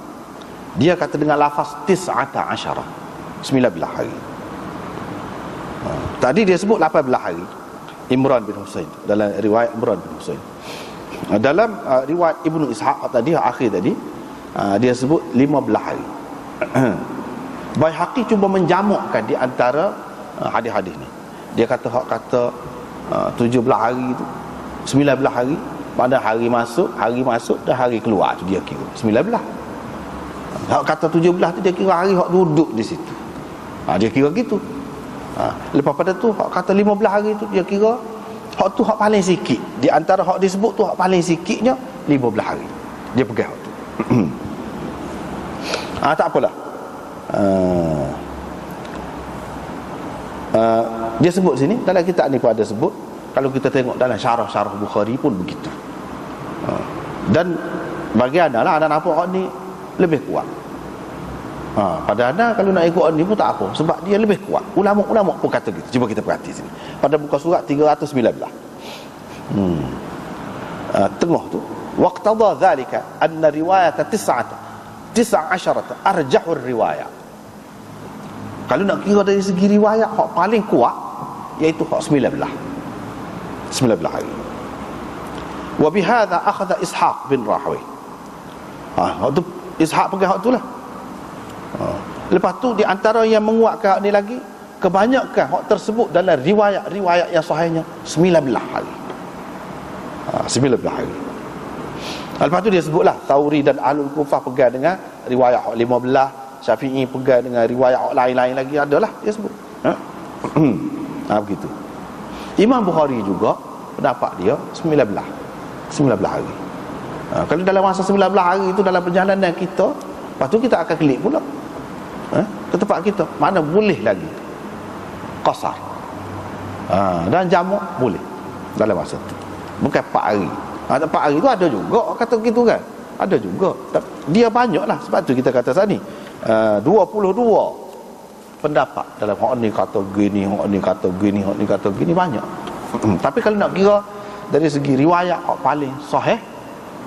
dia kata dengan lafaz 19 hari. Tadi dia sebut 18 hari. Imran bin Husain, dalam riwayat Imran bin Husain. Dalam riwayat Ibnu Ishaq tadi, akhir tadi, dia sebut 15 hari. Baihaqi cuba menjamakkan di antara hadis-hadis ni. Dia kata 17 hari tu 19 hari, pada hari masuk dan hari keluar tu dia kira 19. Hak kata 17 tu dia kira hari hak duduk di situ. Dia kira gitu. Lepas pada tu hak kata 15 hari tu dia kira hak tu hak paling sikit. Di antara hak disebut tu hak paling sikitnya 15 hari. Dia pegang hak tu. Tak apalah. Dia sebut sini dalam kitab ni pun ada sebut. Kalau kita tengok dalam syarah-syarah Bukhari pun begitu. Dan bagi anda lah, anda nampak hak ni lebih kuat. Pada anda kalau nak ikut ni pun tak apa, sebab dia lebih kuat. Ulama-ulama pun kata gitu. Cuba kita perhati sini pada muka surat 319. Tengah tu, waqtada dhalika anna riwayat 19 arjahur riwayat. Kalau nak kira dari segi riwayat, hak paling kuat iaitu hak 19 hari. Wa bihadza akhadha Ishaq bin Rahawayh. Waktu Ishaq pegang hak tu lah. Lepas tu di antara yang menguatkan hak ni lagi, kebanyakan hak tersebut dalam riwayat yang sahihnya 19 hari. 19 hari. Lepas tu dia sebutlah Thauri dan Ahlul Kufah pegang dengan riwayat hak 15, Syafi'i pegang dengan riwayat hak lain-lain lagi, adalah dia sebut. Begitu. Imam Bukhari juga pendapat dia 19 hari. Kalau dalam masa 19 hari itu dalam perjalanan kita, lepas tu kita akan klik pula ke tempat kita, mana boleh lagi qasar, dan jamak boleh dalam masa tu, bukan 4 hari. 4 hari tu ada juga kata begitu kan, ada juga. Dia banyak lah, sebab tu kita kata tadi 22 pendapat dalam hak ni kata gini, hak ni kata gini, hak ni kata gini, banyak. Tapi kalau nak kira dari segi riwayat, hak paling sahih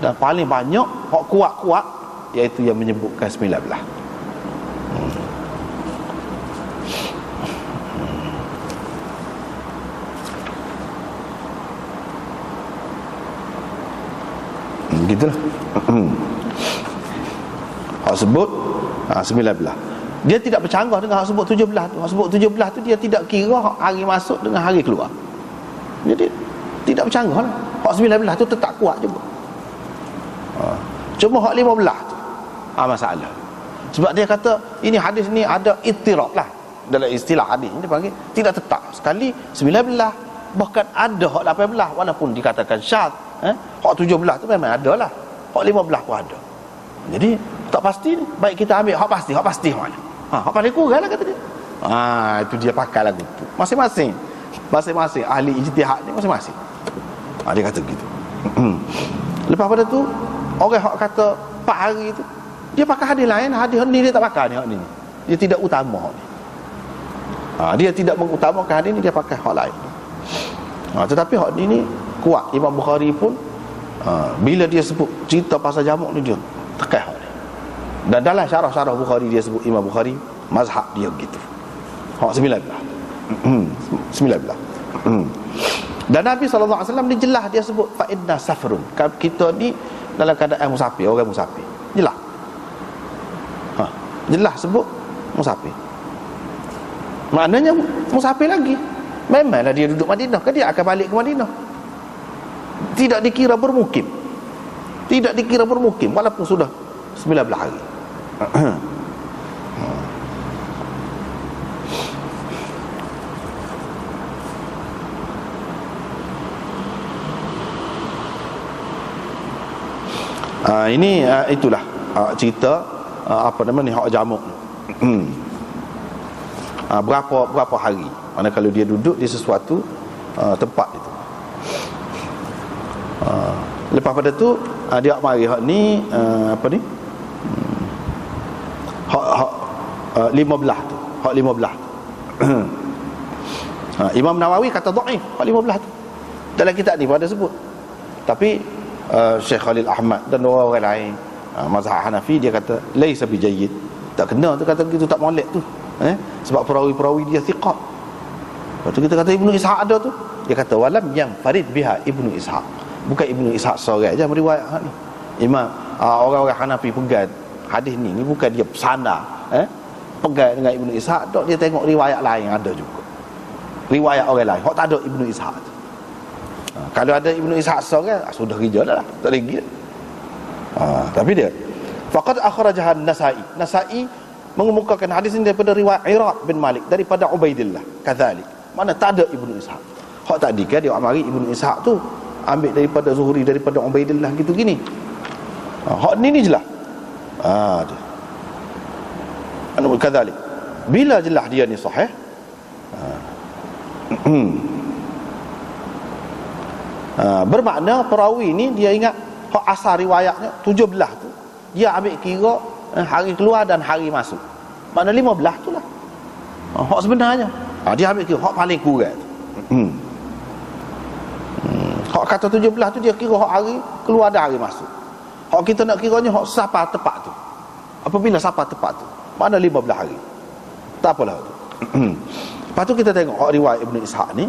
dan paling banyak, hak kuat-kuat, iaitu yang menyebutkan 19. Begitulah. Hak sebut 19. Dia tidak bercanggah dengan hak sebut 17 tu. Hak sebut 17 tu dia tidak kira hari masuk dengan hari keluar. Jadi tidak bercanggah lah. Hak 19 tu tetap kuat juga. Cuma hak 15 tu masalah. Sebab dia kata ini hadis ni ada ittirab lah. Dalam istilah hadis ini panggil tidak tetap. Sekali 19, bahkan ada hak 18 walaupun dikatakan syadz. Hak 17 tu memang ada lah. Hak 15 pun ada. Jadi tak pasti ni. Baik kita ambil hak pasti mana. Hak paling kurang lah kata dia. Itu dia pakai lagu tu. Masing-masing ahli ijtihad ni masing-masing. Dia kata begitu. Lepas pada tu, orang hak kata 4 hari tu, dia pakai hadis lain. Hadis ni dia tak pakai ni, hak ni. Dia tidak utama hak ni. Dia tidak mengutamakan hadis ni, dia pakai hak lain. Tetapi hak ni kuat. Imam Bukhari pun bila dia sebut cerita pasal jamak ni, dia tekan hak ni. Dan dalam syarah-syarah Bukhari dia sebut Imam Bukhari mazhab dia begitu. 19. 19. Dan Nabi SAW ni jelas dia sebut fa inna safrun. Kita ni dalam keadaan musafir, orang musafir. Jelas. Jelas sebut musafir. Maknanya musafir lagi. Memanglah dia duduk Madinah, kan dia akan balik ke Madinah. Tidak dikira bermukim. Tidak dikira bermukim walaupun sudah 19 hari. Ini itulah cerita apa nama ni hak jamuk. Berapa hari. Mana kalau dia duduk di sesuatu tempat itu. Lepas pada tu dia mari hak ni apa ni? Hak 15 tu. Hak 15 tu. Imam Nawawi kata dhaif hak 15 tu. Dalam kitab ni pun ada sebut. Tapi Syekh Khalil Ahmad dan orang lain mazhab Hanafi dia kata laisa bijayyid, tak kena tu, kata gitu tak molek tu, sebab perawi-perawi dia thiqat. Lepas tu kita kata Ibnu Ishaq ada tu, dia kata walam yang farid biha Ibnu Ishaq, bukan Ibnu Ishaq seorang aja meriwayat ni. Imam orang-orang Hanafi pegang hadis ni bukan dia pesanda pegang dengan Ibnu Ishaq, dok dia tengok riwayat lain ada juga, riwayat orang lain hok tak ada Ibnu Ishaq tu. Kalau ada Ibnu Ishaq seorang sudah kerja dah, tak lagi. Tapi dia faqad akhrajaha An-Nasa'i. Nasa'i mengemukakan hadis ini daripada riwayat Iraq bin Malik daripada Ubaidillah kadzalik. Mana tak ada Ibnu Ishaq. Hak tadi kan dia amari Ibnu Ishaq tu ambil daripada Zuhri, daripada Ubaidillah gitu gini. Hak ni jelas. Dia. Anu kadzalik. Bila jelas dia ni sahih. Bermakna perawi ni dia ingat hak asal riwayatnya 17 tu dia ambil kira hari keluar dan hari masuk, makna 15 tu lah hak sebenarnya. Dia ambil kira hak paling kurang tu. Hak kata 17 tu dia kira hak hari keluar dan hari masuk. Hak kita nak kiranya hak siapa tepat tu, apabila siapa tepat tu makna 15 hari, tak apalah tu. Lepas tu kita tengok hak riwayat Ibnu Ishaq ni,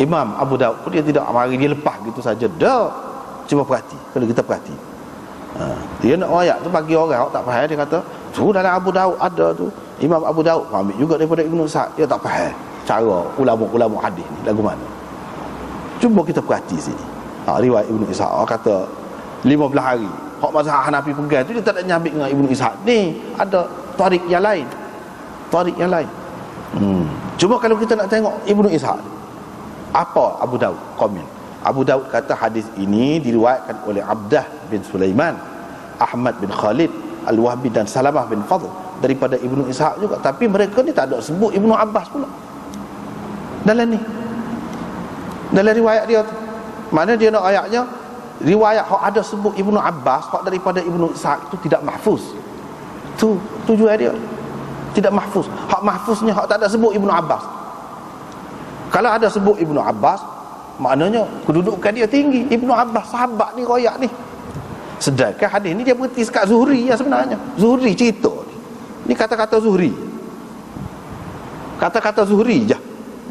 Imam Abu Daud pun dia tidak mari dia lepas gitu saja dah. Cuba perhati, kalau kita perhati, dia nak ayat tu bagi orang tak faham, dia kata tu dalam Abu Daud ada tu, Imam Abu Daud ambil juga daripada Ibnu Ishaq, dia tak faham cara ulama-ulama hadis ni lagu mana. Cuba kita perhati sini, riwayat Ibnu Ishaq kata 15 hari. Hak mazhab Hanafi pegang tu dia tak nak nyambik dengan Ibnu Ishaq ni, ada tarik yang lain, Cuba kalau kita nak tengok Ibnu Ishaq, apa Abu Daud komen? Abu Daud kata hadis ini diriwayatkan oleh Abdah bin Sulaiman, Ahmad bin Khalid Al-Wahbi dan Salamah bin Fadl daripada Ibnu Ishaq juga. Tapi mereka ni tak ada sebut Ibnu Abbas pula dalam ni, dalam riwayat dia tu. Mana dia nak ayatnya riwayat hak ada sebut Ibnu Abbas, hak daripada Ibnu Ishaq itu tidak mahfuz. Tu tujuan dia tidak mahfuz. Hak mahfuznya hak tak ada sebut Ibnu Abbas. Kalau ada sebut Ibnu Abbas, maknanya kedudukan dia tinggi. Ibnu Abbas sahabat ni, royak ni. Sedangkan hadis ni dia berhenti sekat Zuhri ya sebenarnya. Zuhri cerita ni. Ni kata-kata Zuhri. Kata-kata Zuhri je.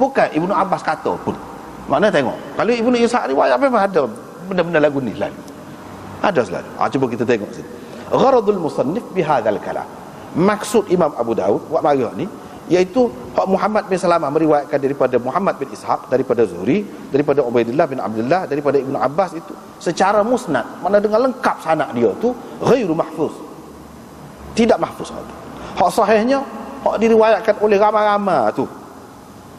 Bukan Ibnu Abbas kata pun. Mana tengok. Kalau Ibnu Ishaq riwayat memang ada benda-benda lagu ni selalu. Ada selalu. Cuba kita tengok sini. Gharadul musannif bihadzal kalam. Maksud Imam Abu Daud buat marah ni iaitu hak Muhammad bin Salamah meriwayatkan daripada Muhammad bin Ishaq, daripada Zuhri, daripada Ubaidillah bin Abdullah, daripada Ibnu Abbas itu secara musnad, mana dengan lengkap sanak dia tu ghairu mahfuz, tidak mahfuz. Hak sahihnya hak diriwayatkan oleh ramai-ramai tu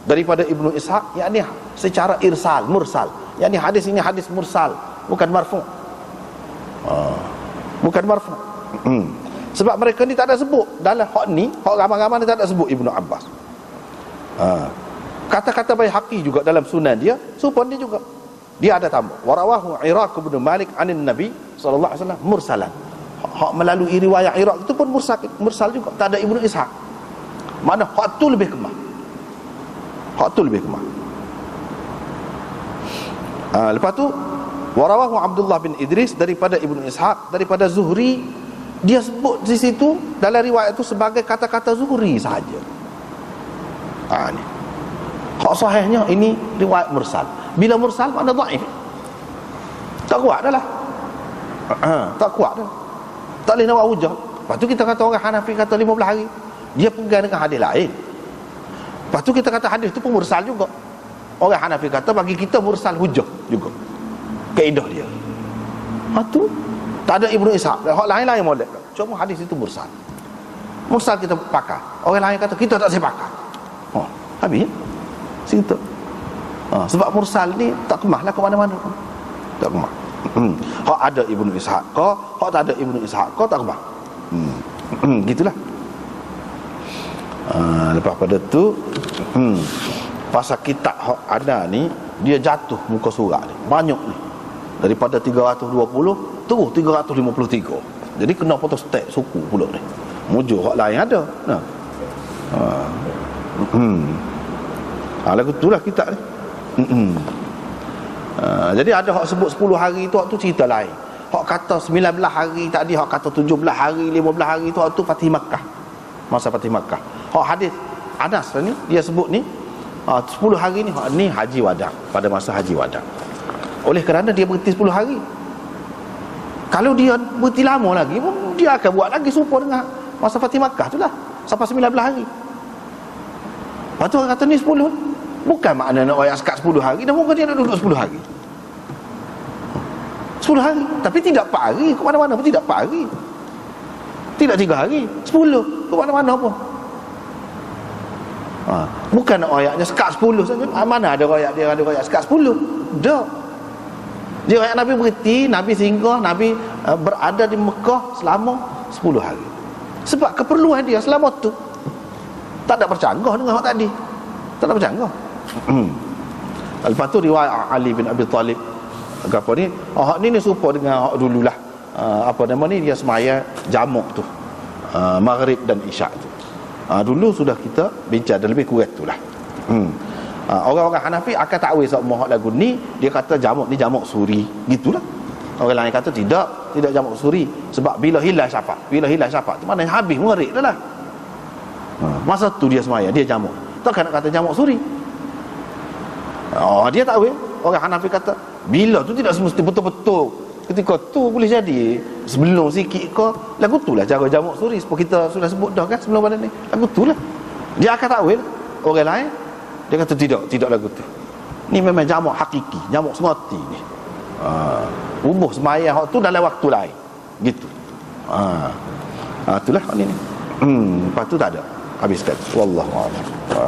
daripada Ibnu Ishaq, yakni secara irsal, mursal, yakni hadis ini hadis mursal, bukan marfu'. Bukan marfu'. Sebab mereka ni tak ada sebut dalam hak ni, hak ramai-ramai ni tak ada sebut Ibnu Abbas. Kata-kata Baihaqi juga dalam sunan dia, supaya dia juga dia ada tambah warawahu Iraq bin Malik anin Nabi sallallahu alaihi wasallam mursalan. Hak melalui riwayat Iraq itu pun mursal juga, tak ada Ibnu Ishaq. Mana hak tu lebih kemah. Hak tu lebih kemah. Lepas tu warawahu Abdullah bin Idris daripada Ibnu Ishaq, daripada Zuhri, dia sebut di situ dalam riwayat itu sebagai kata-kata Zuhri saja. Ni. Hak sahihnya ini riwayat mursal. Bila mursal makna dhaif. Tak kuat dah lah. Tak kuat dah. Tak boleh nak buat hujah. Lepas tu kita kata orang Hanafi kata 15 hari. Dia pegang dengan hadis lain. Lepas tu kita kata hadis tu pun mursal juga. Orang Hanafi kata bagi kita mursal hujah juga. Kaedah dia. Lepas tu tak ada Ibnu Ishaq. Hak lain-lain molek. Cuma hadis itu mursal. Mursal kita pakai. Orang lain kata kita tak boleh pakai. Habis. Situ. Sebab mursal ni tak kemah lah ke mana-mana. Tak kemah. Hak ada Ibnu Ishaq ke, hak tak ada Ibnu Ishaq ke, tak kemah. Gitulah. Lepas pada tu pasal kitab hak ada ni, dia jatuh muka surat ni banyak ni, daripada 320 terus 353. Jadi kena potong stek suku pula ni. Mujur hak lain ada. Lagu itulah kitab ni. Jadi ada hak sebut 10 hari tu, hak tu cerita lain. Hak kata 19 hari tadi, hak kata 17 hari, 15 hari tu, hak tu Fatih Makkah. Masa Fatih Makkah. Hak hadis Anas ni dia sebut ni 10 hari ni, hak ni haji wada, pada masa haji wada. Oleh kerana dia berhenti 10 hari. Kalau dia berhenti lama lagi, dia akan buat lagi serupa dengan masa Fatih Makkah tu lah, sampai 19 hari. Lepas tu orang kata ni 10. Bukan makna nak ayat sekat 10 hari, dan mungkin dia nak duduk 10 hari. 10 hari. Tapi tidak 4 hari, ke mana-mana pun tidak 4 hari. Tidak 3 hari, 10 ke mana-mana pun. Bukan nak ayatnya sekat 10 saja. Mana ada ayat dia ada ayat sekat 10? Tak. Dia ayat Nabi berhenti, Nabi singgah, Nabi berada di Mekah selama 10 hari. Sebab keperluan dia selama tu. Tak ada bercanggah dengan hak tadi. Tak ada bercanggah. Lepas tu riwayat Ali bin Abi Talib apa ni, hak ni serupa dengan hak dululah. Apa nama ni, dia semaya jamak tu, Maghrib dan Isyak tu. Dulu sudah kita bincang dan lebih kurang itulah. Orang-orang Hanafi akan takwil semua hak lagu ni, dia kata jamak ni jamak suri, gitulah. Orang lain kata tidak jamak suri, sebab bila hilang syafaat tu maknanya habis Maghrib dah lah. Masa tu dia semaya, dia jamak. Takkan nak kata jamak suri. Dia takwil. Orang Hanafi kata bila tu tidak semesti betul-betul ketika tu boleh jadi, sebelum sikit ke lagu tu lah cara jamak suri, seperti kita sudah sebut dah kan sebelum pada ni. Lagu tu lah dia akan takwil. Orang lain dia kata tidak lagu tu, ni memang jamak hakiki, jamak semati ni. Rubuh sembahyang hak tu dalam waktu lain gitu. Itulah ni. Lepas tu tak ada, habiskan. Wallahu a'lam.